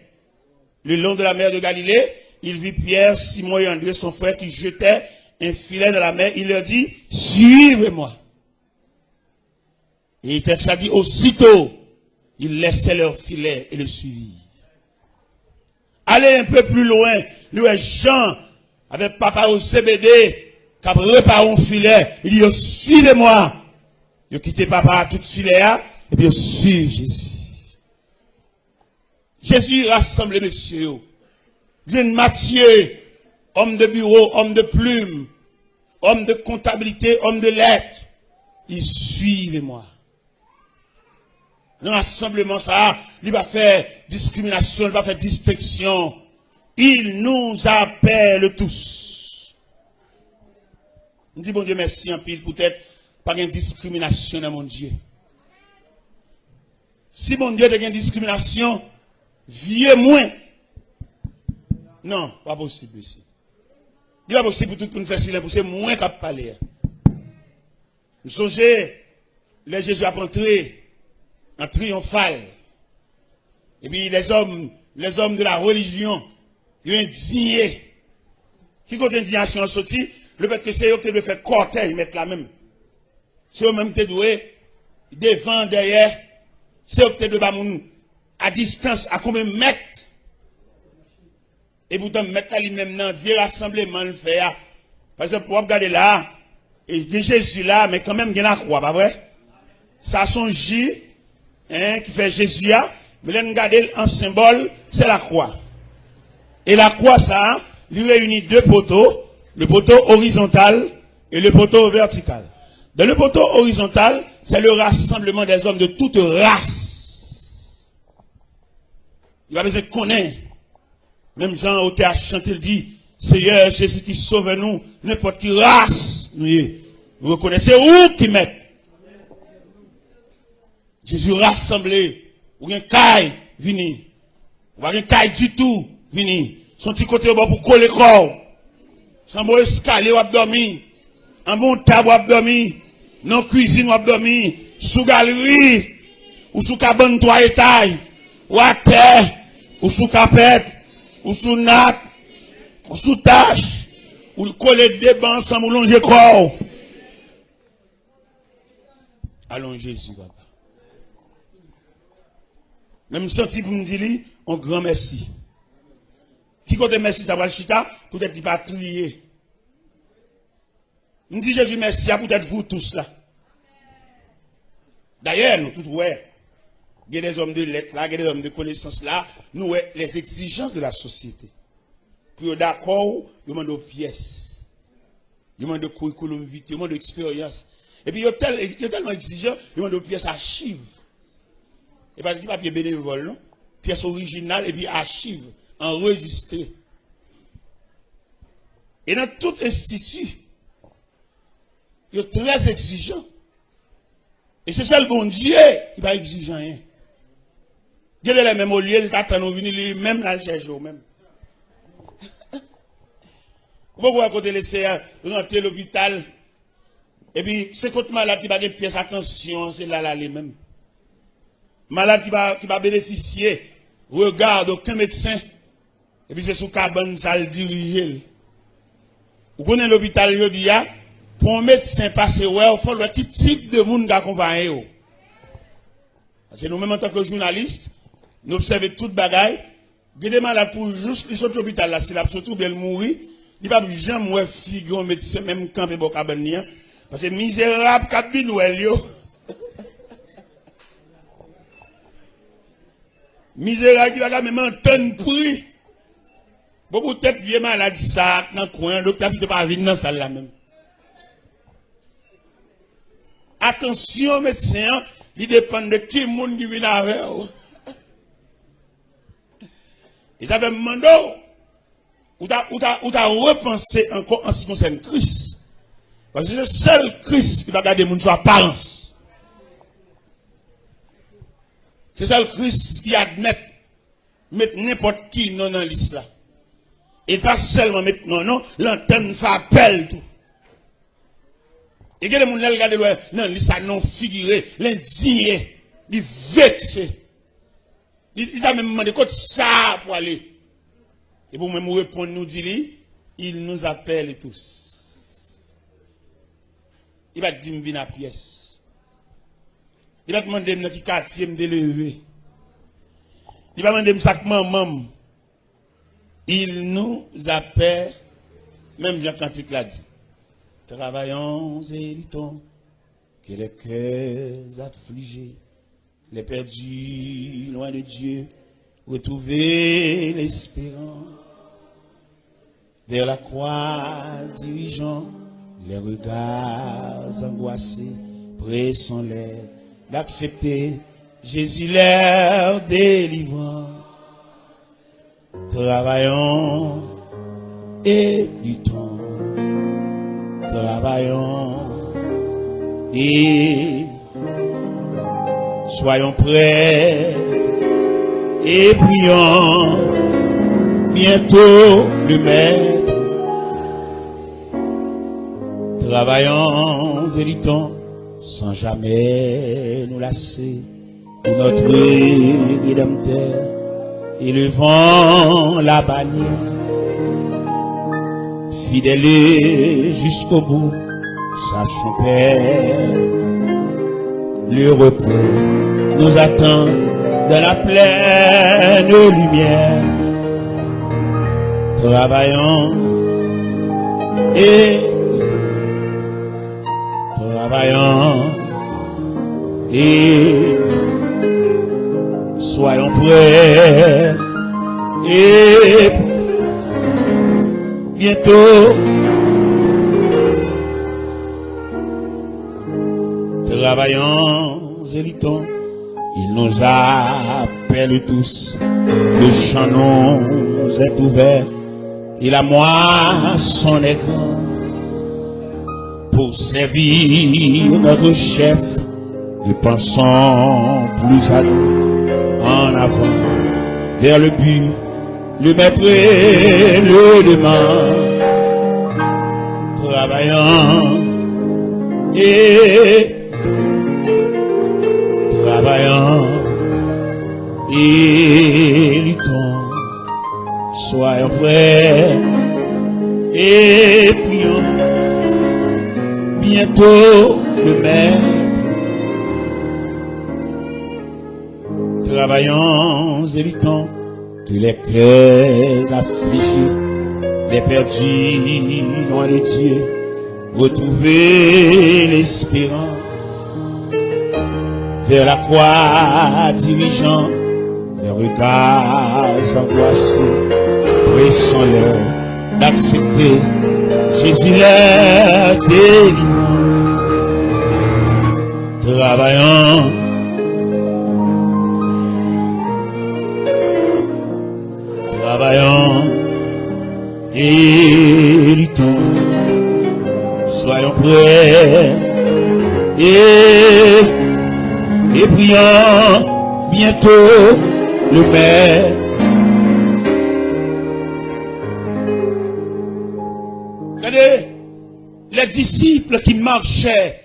le long de la mer de Galilée, il vit Pierre, Simon et André, son frère, qui jetaient un filet dans la mer. Il leur dit, suivez-moi. Et le texte a dit, aussitôt, ils laissaient leur filet et le suivirent. Allez un peu plus loin, nous, Jean, avec papa au CBD, qui a préparé un filet, il dit, suivez-moi. Il a quitté papa à tout filet, et puis il suit Jésus. Jésus rassemble les messieurs. Jeune Matthieu, homme de bureau, homme de plume, homme de comptabilité, homme de lettres. Il suivez-moi. Dans l'assemblement, ça, il va faire discrimination, il va faire distinction. Il nous appelle tous. On dit, bon Dieu, merci en pile, peut-être, pas de discrimination dans mon Dieu. Si mon Dieu a une discrimination, vieux moins. Non, pas possible ici. Il va possible pour tout le monde faire silence, pour c'est moins qu'à parler. Nous songez, les Jésus a entré en triomphal. Et puis les hommes de la religion, ils ont indigné. Qui compte indignation sorti, le fait que c'est eux qui doivent faire cortège, mettre la même. C'est eux-mêmes qui doivent devant, derrière. C'est eux qui doivent à distance, à combien de mètres. Et pourtant, mettre lui-même dans vieux rassemblement, le faire. Parce que pour regarder là, et il y a Jésus là, mais quand même, il y a la croix, pas vrai? Ça son J, qui fait Jésus là, mais là, regardez en symbole, c'est la croix. Et la croix, ça, lui réunit deux poteaux, le poteau horizontal et le poteau vertical. Dans le poteau horizontal, c'est le rassemblement des hommes de toute race. Il va besoin de connaître. Même Jean au théâtre chante, il dit, Seigneur Jésus qui sauve nous, n'importe qui race. Vous reconnaissez où qui met? Jésus rassemblé, ou un caille, vini. Ou un caille du tout, vini. Son petit côté au bas pour coller corps. Sans bon escalier ou abdomen. En bon table ou abdomen. Non cuisine ou abdomen. Sous galerie. Ou sous cabane 3 étages. Ou à terre. Ou sous capette. Ou sous natte. Ou sous tâche. Ou coller des bancs sans longer corps. Allons Jésus, papa. Même senti pour me dire, un grand merci. Qui compte merci, ça va le chita, peut-être qu'il va trier. Me dit Jésus merci, à peut-être vous tous là. D'ailleurs, nous tous, ouais, il y a des hommes de lettres là, il y a des hommes de connaissances là, nous, ouais, les exigences de la société. Pour d'accord, ils demandent aux pièces. Ils demandent de curriculum vitae, ils demandent d'expérience. Et puis, ils sont tellement exigeants, ils demandent aux pièces archives. Et pas des papiers bénévoles, non? Pièces originales et puis archives, enregistrées. Et dans tout institut, il est très exigeant. Et c'est ça le bon Dieu qui va exiger rien. Dieu est le même au lieu, il t'attend, nous venir même là, le chercher au même. Pourquoi à côté laisser rentrer l'hôpital? Et puis, c'est contre malade qui va avoir des pièces, attention, c'est là, les mêmes. Malade qui va bénéficier, regarde aucun médecin, et puis c'est sous cabane, ça le dirige. Vous connaissez l'hôpital, je dis, pour un médecin passer, ouais, il faut voir quel type de monde d'accompagner. Parce que nous-mêmes, en tant que journalistes, nous observons toute bagaille, il y a des malades pour juste, ils sont à l'hôpital là, s'il a surtout bien mourir, il ne va jamais figurer un médecin, même quand il est au cabane, parce que misérable, cabine, yo. Misérable qui va même entendre prix. Bon, peut-être bien malade ça, dans le coin, docteur ne peut pas venir dans salle là même. Attention, médecin, il dépend de qui monde qui vient avec. Et ça fait demandé, ou t'as repensé encore en ce qui concerne Christ. Parce que c'est le seul Christ qui va garder mon sur apparence. C'est ça le Christ qui admet mettre n'importe qui non dans la liste là. Et pas seulement mettre non, l'antenne fait appel tout. Et que les gens regardent non, liste ça non figuré, l'indigné, il vexé. Il a même demandé quoi ça pour aller. Et pour même répondre, nous dit, il nous appelle tous. Il va dire, viens à pièce. Il va demander dans quel quartier me lever. Il va demander ça que maman. Il nous appelle, même Jean Cantique l'a dit. Travaillons et luttons, que les cœurs affligés, les perdus loin de Dieu, retrouver l'espérance. Vers la croix dirigeant, les regards angoissés, pressons-les d'accepter Jésus leur délivrant. Travaillons et luttons, travaillons et soyons prêts et prions. Bientôt le maître Travaillons et luttons sans jamais nous lasser pour notre Rédempteur, élevant la bannière. Fidèles jusqu'au bout, sachons Père, le repos nous attend dans la pleine lumière. Travaillons et soyons prêts et bientôt travaillons et luttons. Il nous appelle tous, le champ nous est ouvert et la moisson est grande. Pour servir notre chef, nous pensons plus à nous, en avant, vers le but, le maître et le demande. Travaillons et luttons, soyons frères et prions. Bientôt le maître. Travaillons et luttons, tous les cœurs affligés, les perdus loin de Dieu, retrouver l'espérance. Vers la croix dirigeant, les regards angoissés, pressons-leur d'accepter Jésus leur délivrant. Travaillons et luttons, soyons prêts et prions bientôt le Père. Regardez, les disciples qui marchaient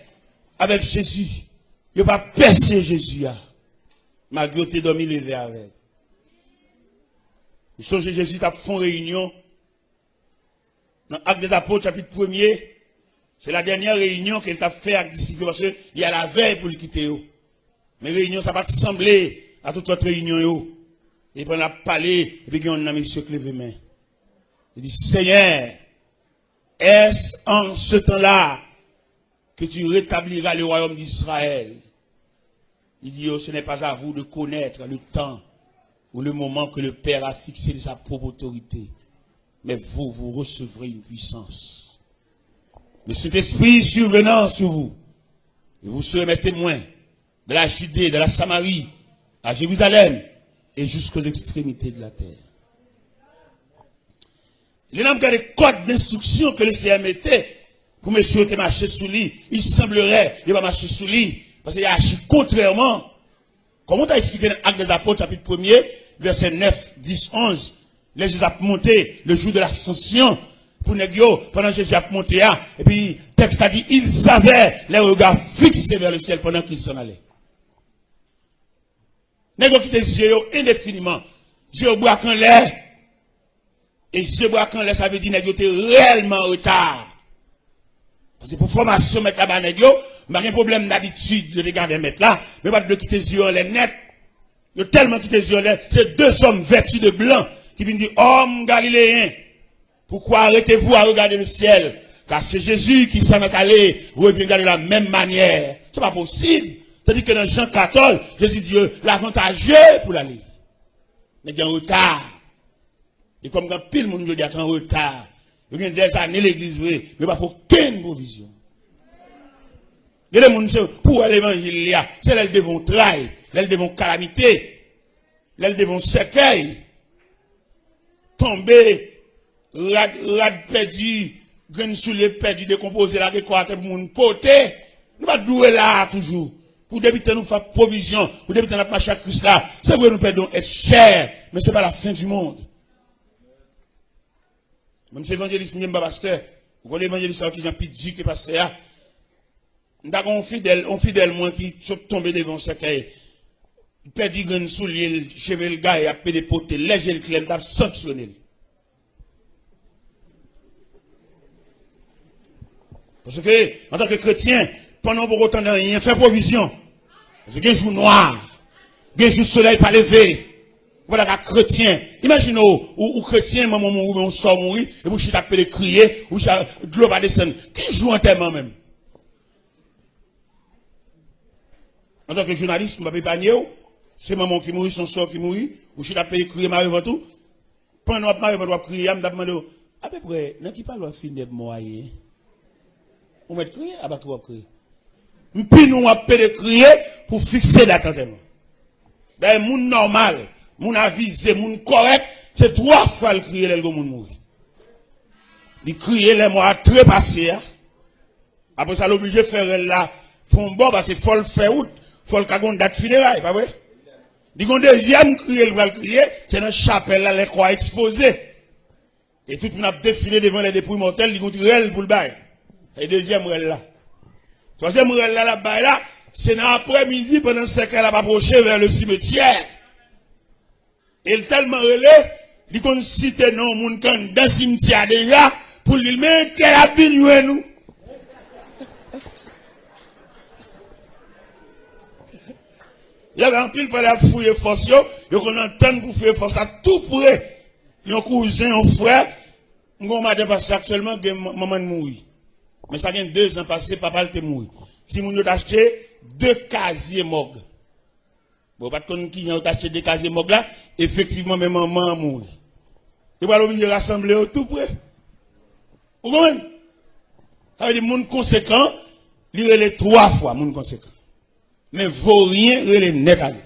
avec Jésus, ils n'ont pas percé Jésus, malgré qu'ils dormi levé avec. Vous songez Jésus a fait une réunion dans l'Acte des Apôtres, chapitre 1er. C'est la dernière réunion qu'il a fait avec les disciples parce qu'il y a la veille pour le quitter. Mais réunion, ça va te sembler à toute notre réunion. Et puis on a parlé, et puis on a monsieur qui lève les mains. Il dit, Seigneur, est-ce en ce temps-là que tu rétabliras le royaume d'Israël? Il dit, oh, ce n'est pas à vous de connaître le temps ou le moment que le Père a fixé de sa propre autorité. Mais vous, vous recevrez une puissance. Le Saint-Esprit survenant sur vous, et vous serez mes témoins de la Judée, de la Samarie, à Jérusalem, et jusqu'aux extrémités de la terre. Les noms des codes d'instruction que le Seigneur mettait pour monsieur te marcher sous lui, il semblerait qu'il va marcher sous lui, parce qu'il a agi contrairement. Comment tu as expliqué dans l'Acte des Apôtres, chapitre 1er, verset 9, 10, 11, les Jésus a monté le jour de l'ascension, pour Négio, pendant que Jésus a monté, et puis, le texte a dit, ils avaient les regards fixés vers le ciel pendant qu'ils s'en allaient. Négio qui était yeux indéfiniment, yeux bois qu'en l'air, et yeux bois qu'en l'air, ça veut dire Négio était réellement en retard. Parce que pour formation, mettre là-bas, Négio, il n'y a pas de problème d'habitude de regarder mettre là, mais pas de quitter les yeux en l'air net. Il y a tellement quitté les yeux en l'air, c'est deux hommes vêtus de blanc qui viennent dire, homme galiléen, pourquoi arrêtez-vous à regarder le ciel? Car c'est Jésus qui s'en est allé, revient de la même manière. C'est pas possible. C'est-à-dire que dans Jean 14, Jésus dit, l'avantageux pour l'aller. Mais il y a un retard. Et comme quand pile monde dit en retard, il y a des années l'église, mais il n'y a pas aucune provision. Il y a des gens pour l'évangile, c'est là qu'ils devons trahir, là ils devons calamité, là ils devons cercueil, tomber, rad perdu, graine sous les perdu, décomposer la quoi que monde porter. Nous pas douer là toujours. Pour débuter nous faire provision, pour débuter notre marché à Christ là. C'est vrai nous perdons être cher, mais c'est pas la fin du monde. Même si l'évangéliste n'est pas pasteur, Vous connaissez l'évangéliste qui Jean Pidji qui passe là. D'accord, on fidèle moi qui saute tomber devant ce cahier. Il perd une soulier, cheveux le gars, il a fait des potes, léger le clé, il a sanctionné. Parce que, en tant que chrétien, pendant pour autant de rien, fait provision. Parce qu'il y a un jour noir, il y a un jour soleil pas levé. Voilà, qu'un chrétien. Imaginez, ou chrétien, maman mourir, on sort mourir, et vous tapez les crier, ou de l'eau va descendre. Qui joue en terme même? En tant que journaliste, je ne vais pas c'est maman qui mourit, son sort qui mourit, ou je tapez les crier, Marie tout. Pendant que Marie va crier, je me demande, à peu près, n'a-t-il pas le fin de moyen? On va crier, à bas quoi crier. Puis nous, on va crier pour fixer l'attentement. D'ailleurs, moun normal, moun avisé, moun correct, c'est 3 fois le crier, le moun mourir. Il crier les mois très passés. Après ça, l'obligé de faire là, font bon, parce qu'il faut le faire out, faut le cagon date funérailles, pas vrai? Il y a un deuxième crier, le va crier, c'est dans la chapelle là, les croix exposées. Et tout le monde a défilé devant les dépouilles mortelles, il y a un tirel pour le bail. Et deuxième rel là. Troisième rel là, là-bas là, c'est dans l'après-midi, pendant ce qu'elle a approché vers le cimetière. Et il tellement relé, il qu'on cite non, moun kan dans le cimetière déjà, pour lui, mais quel a bien nous? Il y avait un pile, il fallait fouiller force, il qu'on entend pour faire force à tout près. Il y a un cousin, un frère, on m'a dépassé actuellement que maman mourit. Mais ça vient 2 ans passés, papa était mort. Si vous avez acheté 2 casiers morgues. Bon, pas de connaître qui ont acheté 2 casiers morgues là, effectivement, même maman a mouru. Et voilà, on va rassembler au tout près. Vous comprenez? Ça veut dire, monde conséquent, il est les 3 fois, monde conséquent. Mais vaut rien, il est net à lui.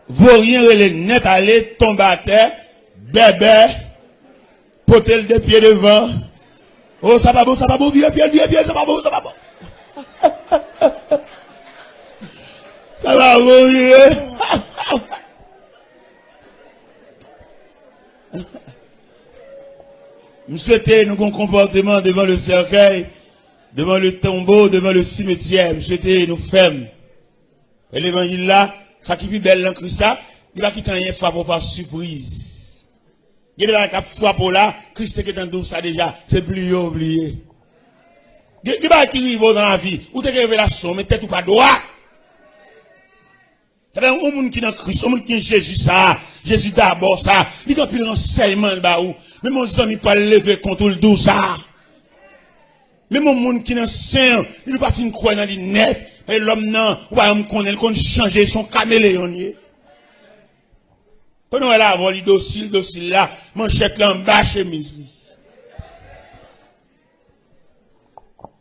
Vaut rien, il est net à lui, tombe à terre, bébé, potel de pieds devant. Oh, ça va beau, viens, ça va beau. Ça va beau, viens. Nous souhaitons nous un comportement devant le cercueil, devant le tombeau, devant le cimetière. Nous souhaitons nous fermes. Et l'évangile là, ça qui est belle dans Christ, il va quitter rien frappe par surprise. Il y a des gens qui frappent là, Christ qui est en douce ça déjà, c'est plus oublié. Il y a des gens qui arrivent dans la vie, ou des révélations, mais tête ou pas droit. Il y a des gens qui sont dans Christ, des gens qui sont Jésus ça, Jésus d'abord ça, il y a plus d'enseignement là où, mais mon ami pas lever contre le douce ça. Mais mon monde qui est dans Saint, il ne pas fin croire dans les net, et l'homme non, ou pas me connaît, il connaît changer son caméléon. Pendant elle a avant les docile là, manchette là en bas chemise.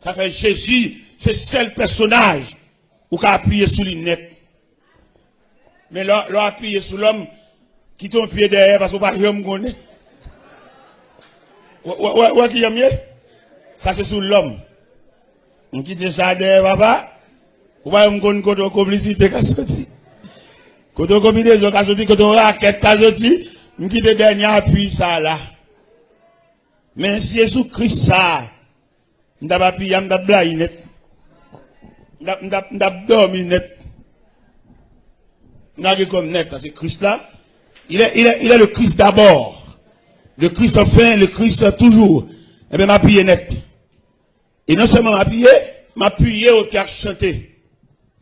Ça fait Jésus, c'est le seul personnage où qu'a appuyé sur les net. Mais là, appuyé sur l'homme qui tombe pied derrière parce qu'on pas jamais connaît. Ouais, qui y a mieux? Ça c'est sur l'homme. On quitte ça derrière papa. Ou pas me connaître quand on complicité qu'a sorti. Quand on combinaison qu'a sorti, quand on raquette qu'a sorti, on quitte dernier appui ça là. Mais si c'est sous Christ ça, on n'a pas pu, on n'a pas net. On n'a dormi net. On a comme net, parce que Christ là, il est le Christ d'abord. Le Christ enfin, le Christ toujours. Eh bien, m'appuyer net. Et non seulement m'appuyer au cœur chanter.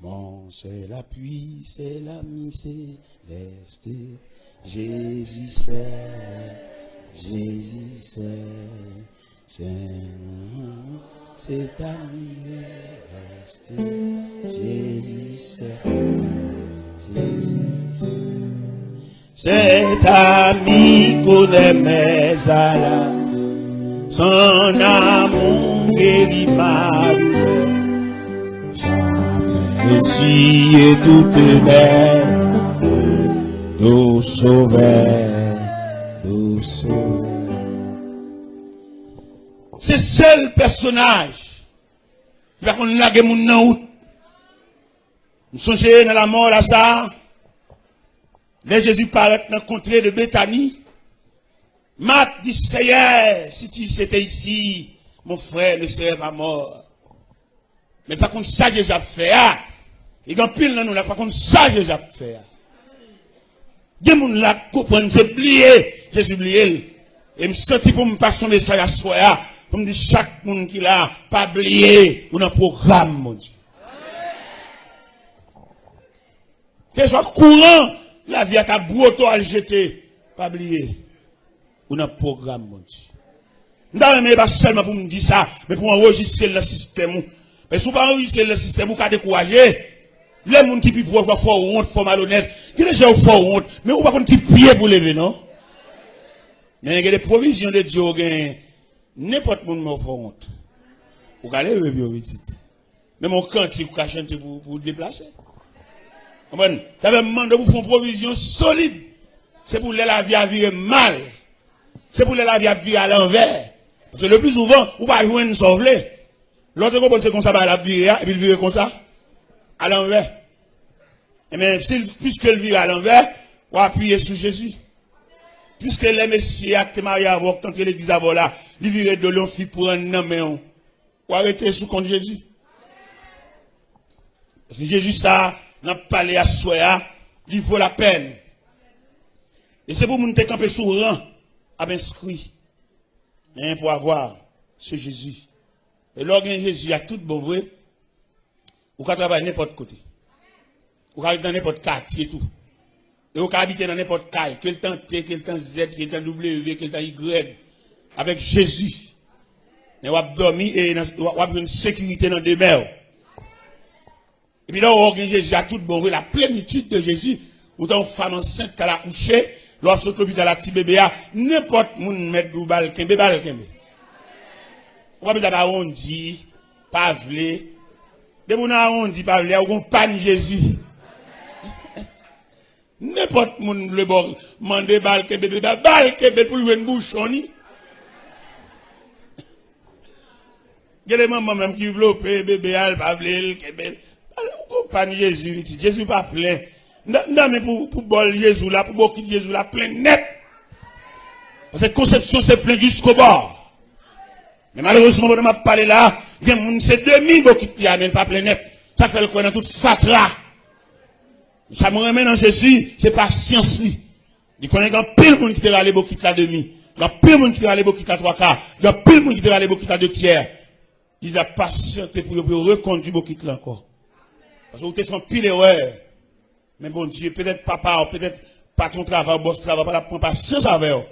Bon, c'est l'appui, c'est l'ami céleste. Jésus c'est ami céleste. Jésus cet ami connaît mes alas, son amour guérit ma douleur, sa essuie toute mes d'eau sauveur. C'est seul personnage qui va qu'on lage moun nan out. Nous songez dans la mort là ça. Les Jésus paraît dans le contrée de Béthanie. Marc dit, Seigneur, si tu étais ici, mon frère ne serait pas mort. Mais par contre, ça Jésus a fait. Il y a pile dans nous là, par contre, ça Jésus a fait. Il y a des gens là qui comprennent, c'est oublié. Jésus oublié. Et me senti pour me passer son message à soi. Pour me dire, chaque monde qui l'a, pas oublié, ou dans le programme, mon Dieu. Que soit courant, la vie a ta bouton à le jeter. Pas oublier. Ou dans le programme, mon Dieu. Nous mais pas seulement pour me dire ça, mais pour enregistrer le système. Mais si vous pas enregistrer le système, vous pouvez décourager. Les gens qui peuvent voir fort honte, fort malhonnête, qui les gens fort honte, mais vous ne qui pied pour lever, non? Mais il y a des provisions de Dieu, n'importe qui me fort honte. Vous allez lever visite. Mais mon cantique, vous chanter pour déplacer. Vous avez demandé pour faire une provision solide. C'est pour la vie à vivre mal. C'est pour la vie à vivre à l'envers. Parce que le plus souvent, vous ne pouvez pas une sauver. L'autre comprend c'est comme ça, la vie, et puis il vit comme ça, à l'envers. Et bien, puisque il vit à l'envers, on va appuyer sur Jésus. Puisque les messieurs actes mariés avant, tant que l'église avant là, il vivait de l'homme fille pour un homme, on va arrêter sous contre Jésus. Parce que Jésus, ça, n'a pas parlé à soi, il vaut la peine. Et c'est pour nous camper sous rang, à inscrit, pour avoir ce Jésus. Et lorsque Jésus a tout bon vrai, vous pouvez travailler n'importe côté. Vous pouvez aller dans n'importe quartier tout. Et vous pouvez habiter dans n'importe caille, quel temps T, quel temps Z, quel temps W, quel temps Y, avec Jésus. Et vous avez dormi et vous avez une sécurité dans des mers. Et puis là, vous avez Jésus a tout bon vrai, la plénitude de Jésus, vous avez une femme enceinte qui a couché, lorsque vous avez la petite bébé, n'importe où mettre du bal, kembe. Vous avez arrondi, pas vlé. De mon arrondi, pas vlé, vous avez pas de Jésus. N'importe où le bord, mande bal, kembe pour lui une bouchon. Il y a des mamans même qui veulent bébé, pas vlé, kembe. Vous pas de Jésus, Jésus pas plein. Non, mais pour bol Jésus là, pour beaucoup de Jésus là, plein net. Parce que conception, c'est plein jusqu'au bord. Mais malheureusement, on m'a parlé là, c'est 2000 beaucoup qui amènent pas plein net. Ça fait le quoi dans toute fatra. Ça me remet dans Jésus, c'est pas science lui. Il connaît qu'il y a pile monde qui te râle beaucoup la demi. Il y a pile monde qui te râle beaucoup la trois quarts. Il y a pile monde qui te râle beaucoup la deux tiers. Il a patienté pour reconduire beaucoup là encore. Parce que vous êtes en pile erreur. Mais bon Dieu, peut-être papa, peut-être pas ton travail, boss travail, pas la prendre patience avec eux.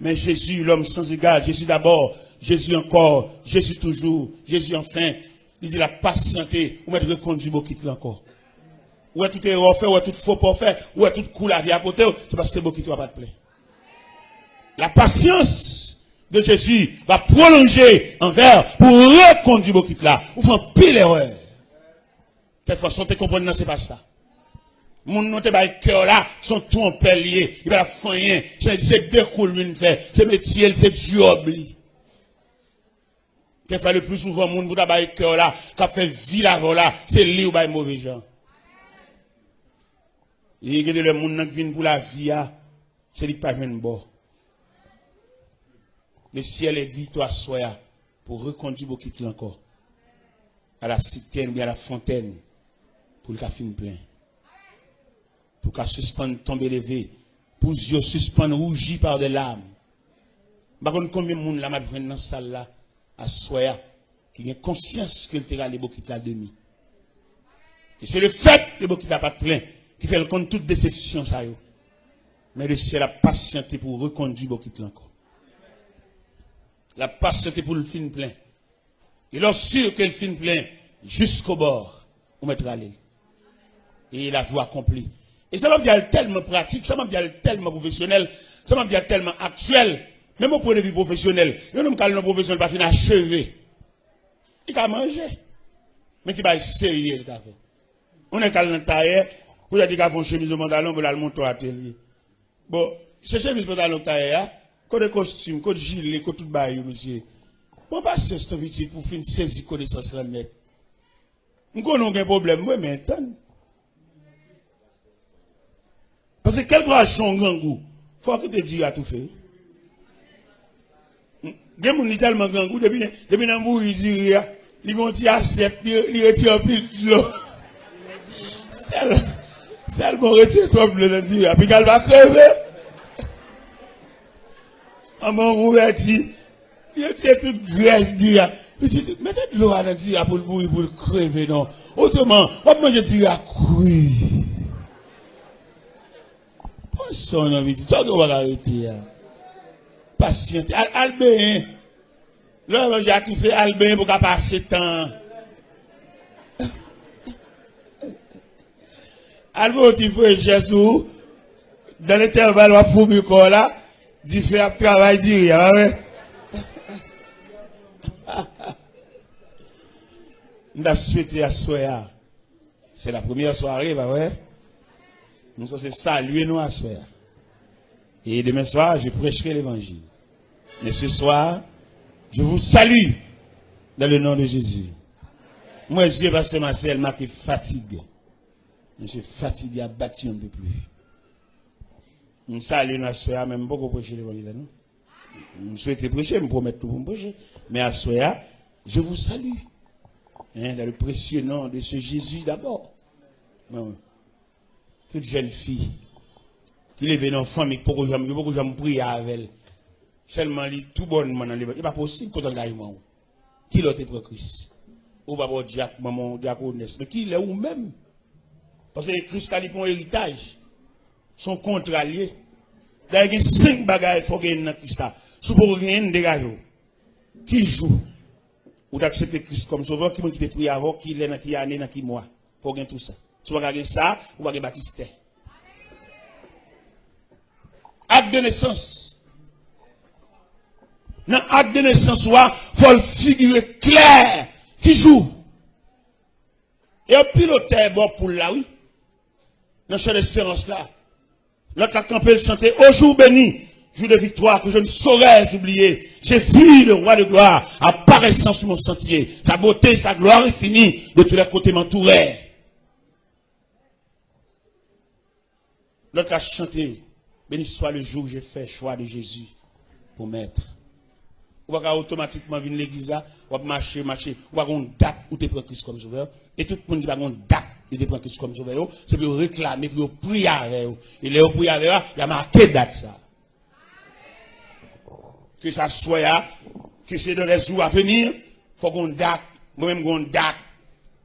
Mais Jésus, l'homme sans égal, Jésus d'abord, Jésus encore, Jésus toujours, Jésus enfin, il dit la patienté, ou mettre reconduit beaucoup là encore. Ou est tout erreur fait, ou est tout faux pas fait, ou est tout cool la vie à côté, c'est parce que beaucoup ne va pas te plaire. La patience de Jésus va prolonger envers pour reconduire beaucoup là. Ou fait pile erreur. Quelquefois, sans te comprendre, non, c'est pas ça. Mon nom te bail cœur là, sont tout en pelier, il va faire rien, c'est deux coups lui fait, c'est métier, c'est job li. Quelquefois le plus souvent mon bouta bail cœur là, qui fait vie avant là, c'est lui ou bail mauvais gens. Il y a des gens qui viennent pour la vie, c'est lui qui pas vient bord. Le ciel est victoire soya pour reconduire beaucoup encore à la citerne, bien à la fontaine, pour le café plein. Pour qu'à suspendre, tomber levé, pour yeux suspendre, rougir par des larmes. Par contre, combien de monde là m'a vu dans cette salle là, à soya, qui a conscience que le terrain est beaucoup la demi. Et c'est le fait que beaucoup n'a pas de plein, qui fait le compte toute déception ça yo. Mais le ciel a patienté pour reconduire beaucoup encore. La patienté pour le film plein. Et lorsque que le film plein, jusqu'au bord, on mettra aller. Et la voie accomplie. Et ça m'a dit tellement pratique, ça m'a dit tellement professionnel, ça m'a dit tellement actuel, même au point de vue professionnel. Il y a un homme professionnel pas fini achevé. Il a mangé. Mais qui va essayer le café. On est calme dans taille, pour dire qu'il a fait une chemise au pantalon, pour aller monter à l'atelier. Bon, ce chemise au pantalon taille, code costume, code gilet, code tout bail, monsieur. Bon, pas c'est ce petit pour finir saisir connaissance là net. Nous connaissons un problème, oui, mais attends. Parce que quel que soit son grand goût, il faut que tu te dises à tout fait. Il y a tellement grand goût, depuis dans le il vont tirer assiette, il retire un pile de l'eau. C'est le bon retire trop bleu dans le dire. Puis qu'elle va crever. En mon rouverti, il retire toute graisse du dire. Puis mettez de l'eau à le dire pour le crever, non. Autrement, on va manger dire à courir. Pas son envie, tu sais qu'on va arrêter. Patiente. Albin. Là, j'ai tout fait Albin pour qu'à passer temps. Albin, tu fais Jésus. Dans l'intervalle, on va fouiller quoi là. Tu fais un travail direct. On a souhaité à Soya. C'est la première soirée, bah ouais. Nous sommes saluer nous à Soya. Et demain soir, je prêcherai l'évangile. Mais ce soir, je vous salue dans le nom de Jésus. Moi, je pasteur Marcel, m'a fatigué. Je suis fatigué à battre un peu plus. Nous saluons à Soya, même beaucoup prêcher l'évangile, non? Nous souhaitons prêcher, nous promettons tout pour me prêcher. Mais à Soya, je vous salue. Hein, dans le précieux nom de ce Jésus d'abord. Bon. Toute jeune fille qui lève une enfant, mais beaucoup de gens prient avec elle. Seulement, tout bonnement dans l'évangile. Il n'est pas possible qu'on engagement. Qui l'autre pour Christ? Ou pas pour Diacre, maman, diaconesse. Mais qui l'est ou même? Parce que Christ a un héritage. Son contrat lié. D'ailleurs, il y a 5 bagages qu'il faut gagner dans Christ. Si vous gagner, dégagez. Qui joue? Ou d'accepter Christ comme sauveur, qui te prie avant, qui l'est dans qui année, dans qui mois. Il faut gagner tout ça. Si vous gagner ça, vous va gagner baptiste. Acte de naissance. Dans l'acte de naissance, il faut le figurer clair. Qui joue? Et un piloteur bon pour là, oui. Dans cette espérance là. L'autre a campé le chanter au jour béni, jour de victoire que je ne saurais oublier. J'ai vu le roi de gloire apparaissant sur mon sentier. Sa beauté, sa gloire infinie de tous les côtés m'entouraient. L'autre a chanté, béni soit le jour où j'ai fait choix de Jésus pour m'être. Ou va automatiquement venir l'église, ou va marcher, ou va avoir une date où tu prends Christ comme sauveur. Et tout le monde qui va avoir une date où tu prends Christ comme sauveur, c'est pour réclamer, pour prier avec eux. Et les prier avec eux, il y a marqué date ça. Que ça soit, que c'est dans les jours à venir, il faut qu'on date, moi-même qu'on date.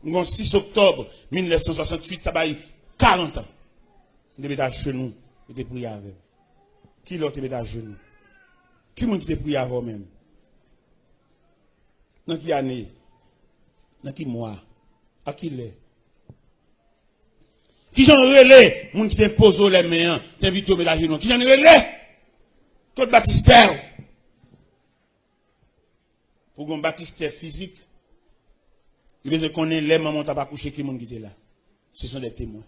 6 octobre 1968, ça va y 40 ans. Je vais à genoux, je vais prier avec eux. Qui l'autre est à genoux? Qui m'a dit prier avec eux-même? Dans quelle année? Dans quel mois? À qui l'est? Qui j'en relais? Moun qui t'impose les mains, t'invite au ménage. Qui j'en relais? Tout baptistère. Pour un baptistère physique, il veut qu'on ait les mamans t'as pas couché qui moun qui était là. Ce sont des témoins.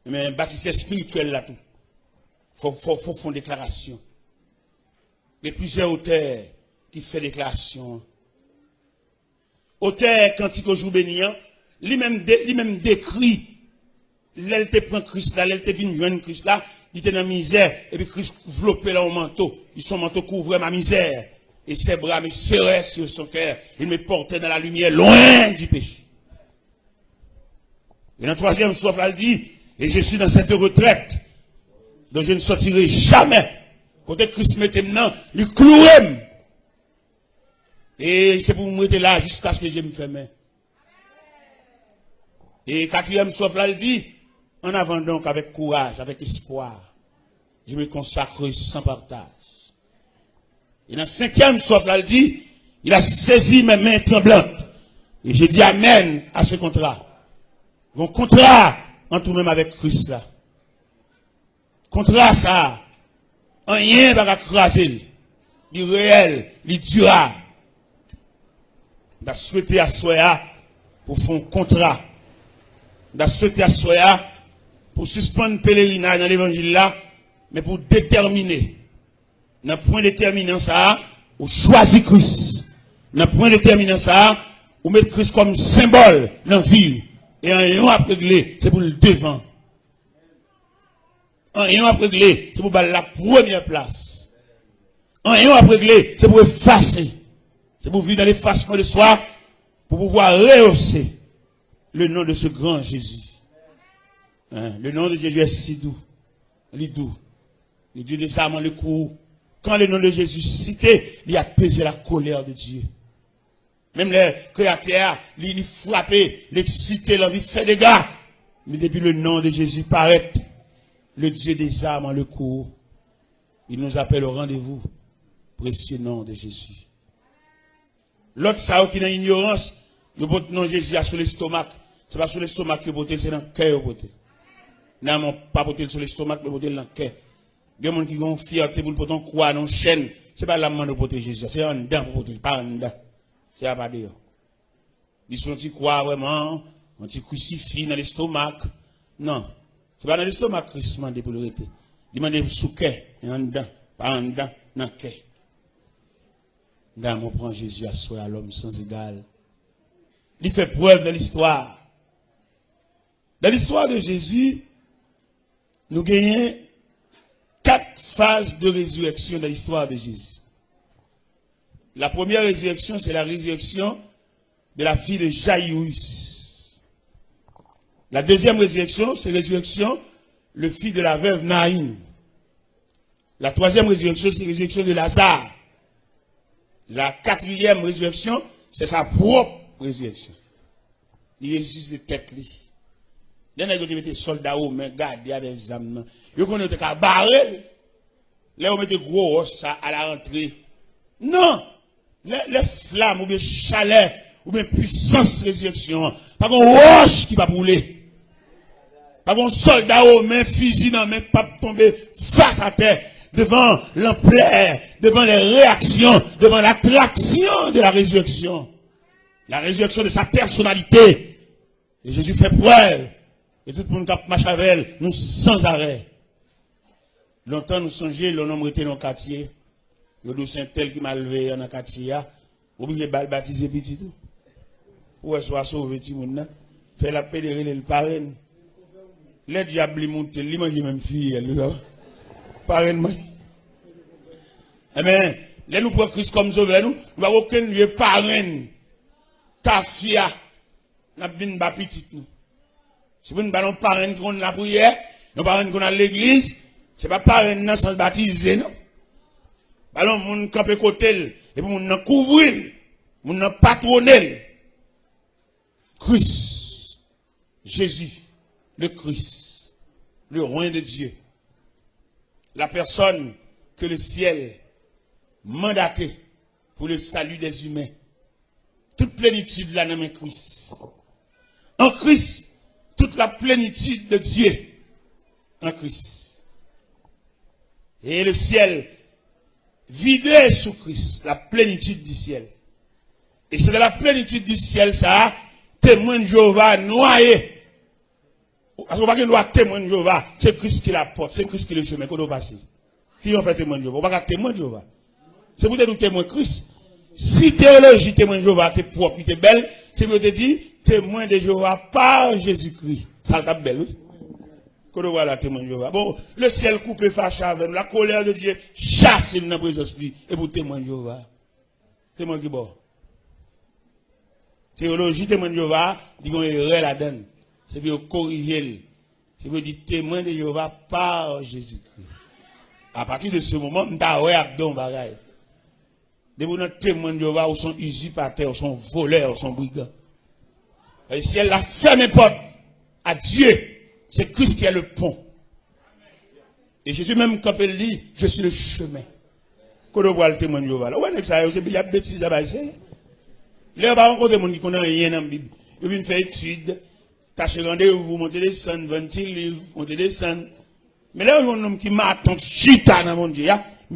Mais un baptistère spirituel là tout. Faut faire une déclaration. Il y a plusieurs auteurs qui font déclaration. Auteur cantique au jour béni, lui-même décrit, l'elle te prend Christ là, l'elle te vient joindre Christ là, il était dans la misère, et puis Christ enveloppé là au manteau, son manteau couvrait ma misère, et ses bras me serraient sur son cœur, il me portait dans la lumière, loin du péché. Et dans le 3e souffle, elle dit, et je suis dans cette retraite, dont je ne sortirai jamais. Côté Christ mettait maintenant, il clouait. Et c'est pour me mettre là jusqu'à ce que je me ferme. Et 4e souffle, elle dit, en avant donc avec courage, avec espoir, je me consacre sans partage. Et dans 5e souffle, elle dit, il a saisi mes mains tremblantes. Et j'ai dit amen à ce contrat. Mon contrat, en tout même avec Christ là. Contrat ça, rien va craser. Du réel, du durable. On a souhaité à Soya pour faire un contrat. On a souhaité à Soya pour suspendre le pèlerinage dans l'évangile là, mais pour déterminer. Dans le point déterminant ça, ou choisir Christ. Dans le point déterminant ça, ou mettre Christ comme symbole dans la vie. Et un à régler, c'est pour le devant. Rien à régler, c'est pour la première place. Rien à régler, c'est pour effacer. C'est pour vivre dans l'effacement de soi, pour pouvoir rehausser le nom de ce grand Jésus. Le nom de Jésus est si doux. Il est doux. Il dit nécessairement le coup. Quand le nom de Jésus cité, il a pesé la colère de Dieu. Même les créateurs, il frappé, l'excité, l'envie fait des dégâts. Mais depuis le nom de Jésus paraît, le Dieu des armes en le cours, il nous appelle au rendez-vous. Précieux nom de Jésus. L'autre, ça qui est dans l'ignorance, le nom de Jésus a sur l'estomac. Ce n'est pas sur l'estomac que botter, c'est dans le cœur. Non, pas botter sur l'estomac, mais botter dans le cœur. Il y a des gens qui ont fierté pour le croire dans une chaîne. Ce n'est pas la main de botter Jésus, c'est en dedans pour botter, pas en dedans. C'est à pas dire. Ils sont qui croient vraiment, on t'y crucifie dans l'estomac. Non. Ce n'est pas dans l'estomac que Christ demande pour le rester. Il demande sous cœur, en dedans, pas en dedans, dans le cœur. Dans on prend Jésus à soi à l'homme sans égal. Il fait preuve de l'histoire. Dans l'histoire de Jésus, nous gagnons 4 phases de résurrection dans l'histoire de Jésus. La première résurrection, c'est la résurrection de la fille de Jaïrus. La deuxième résurrection, c'est la résurrection le fils de la veuve Naïm. La troisième résurrection, c'est la résurrection de Lazare. La quatrième résurrection, c'est sa propre résurrection. Il ressuscite de tête. Les nègres qui mettaient soldats aux mains, gardés avec des âmes. Ils connaissent qu'à barrer. Là, on mettait gros ça à la rentrée. Non! Les flammes, ou bien chaleur, ou bien puissance résurrection. Pas qu'on roche qui va brûler. Pas qu'on soldat aux mains, fusil dans les mains, pas tomber face à terre. Devant l'ampleur, devant les réactions, devant l'attraction de la résurrection. La résurrection de sa personnalité. Et Jésus fait preuve. Et tout le monde qui marche avec elle, nous sans arrêt. Longtemps nous songeons, l'homme était dans le quartier. Le dos Saint-Tel qui m'a levé dans le quartier. Oubliez de baptiser petit tout. Pour soit sauvé petit monde. Fait la pédérée le parrain. Les diables ils montent, ils mangent même fille. Parrain. Eh bien, là nous prenons Christ comme sauveur, nous n'avons aucun lieu parrain. Ta fille, nous avons une petite nous. C'est pas une ballon parrain qu'on a la prière, nous parrain qu'on a l'église, c'est pas parrain dans sans baptiser, non. Ballon, moun camper côté, et pour moun couvrir, moun patronner. Christ, Jésus, le Christ, le roi de Dieu. La personne que le ciel mandaté pour le salut des humains. Toute plénitude là dans Christ. En Christ, toute la plénitude de Dieu. En Christ. Et le ciel vidé sous Christ, la plénitude du ciel. Et c'est de la plénitude du ciel, ça, témoin de Jéhovah noyé. Parce qu'on va pas témoin de Jéhovah, c'est Christ qui la porte, c'est Christ qui le chemin qu'on doit passer. Qui ont fait témoin de Jéhovah? On va pas témoin de Jéhovah. C'est pour nous témoin de Christ. Si théologie témoin de Jéhovah, t'es propre, t'es belle, c'est pour te dire témoin de Jéhovah par Jésus-Christ. Ça t'a belle, oui. Qu'on doit voir la témoin de Jéhovah. Bon, le ciel coupé fâché avec nous, la colère de Dieu chasse dans la présence de lui. Et pour témoin de Jéhovah. Témoin qui bon. Théologie témoin de Jéhovah, dit qu'on est la donne. C'est pour corriger. C'est pour dire témoin de Jéhovah par Jésus-Christ. À partir de ce moment, nous avons un bagage. Des témoins de Jéhovah, ou sont usurpateurs, ou sont voleurs, ou sont brigands. Et si elle a fermé porte à Dieu, c'est Christ qui est le pont. Et Jésus même, quand il dit, je suis le chemin. Quand on voit le témoin de Jéhovah, là, ouais, ça, il y a des bêtises à baser. Là, on va rencontrer des gens qui connaissent rien dans la Bible. Ils viennent faire études. Tâchez rendez-vous, montez des scènes, 20 livres, montez des scènes. Mais là, il y a un homme qui m'a attendu chita dans mon Dieu.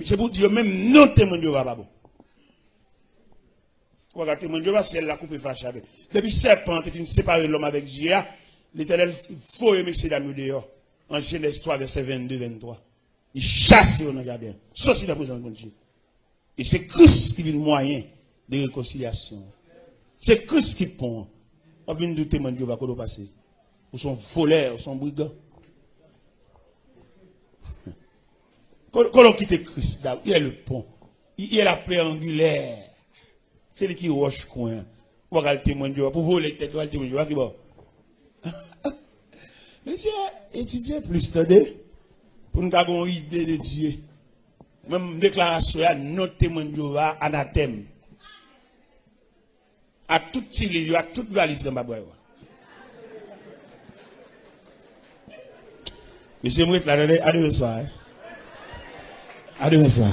C'est pour dire même non témoin de Jéhovah, pas bon. Regardez, témoin de Jéhovah, c'est la coupe fâchée avec. Depuis serpent, tu finis séparer l'homme avec Dieu. L'Éternel, il faut aimer ces dames dehors. En Genèse 3, verset 22-23. Il chasse au jardin. Sauf si la présence de Dieu. Et c'est Christ qui vient le moyen de réconciliation. C'est Christ qui pond. On vient de témoin de Jéhovah qu'on doit passer. Ou sont voleurs, ou sont brigands. Quand on quitte Christ, il y a le pont. Il y a la paix angulaire. C'est lui qui roche coin. Pour regarder le témoin de Dieu. Pour voler tête, le témoin de Dieu. Qui bon? Monsieur, étudiez plus, attendez. Pour nous avoir une idée de Dieu. Même déclaration, notre témoin de Dieu, anathème. À tout Chili, à toute valise de ma boîte. Monsieur Mouet, là, à demain soir. À demain soir.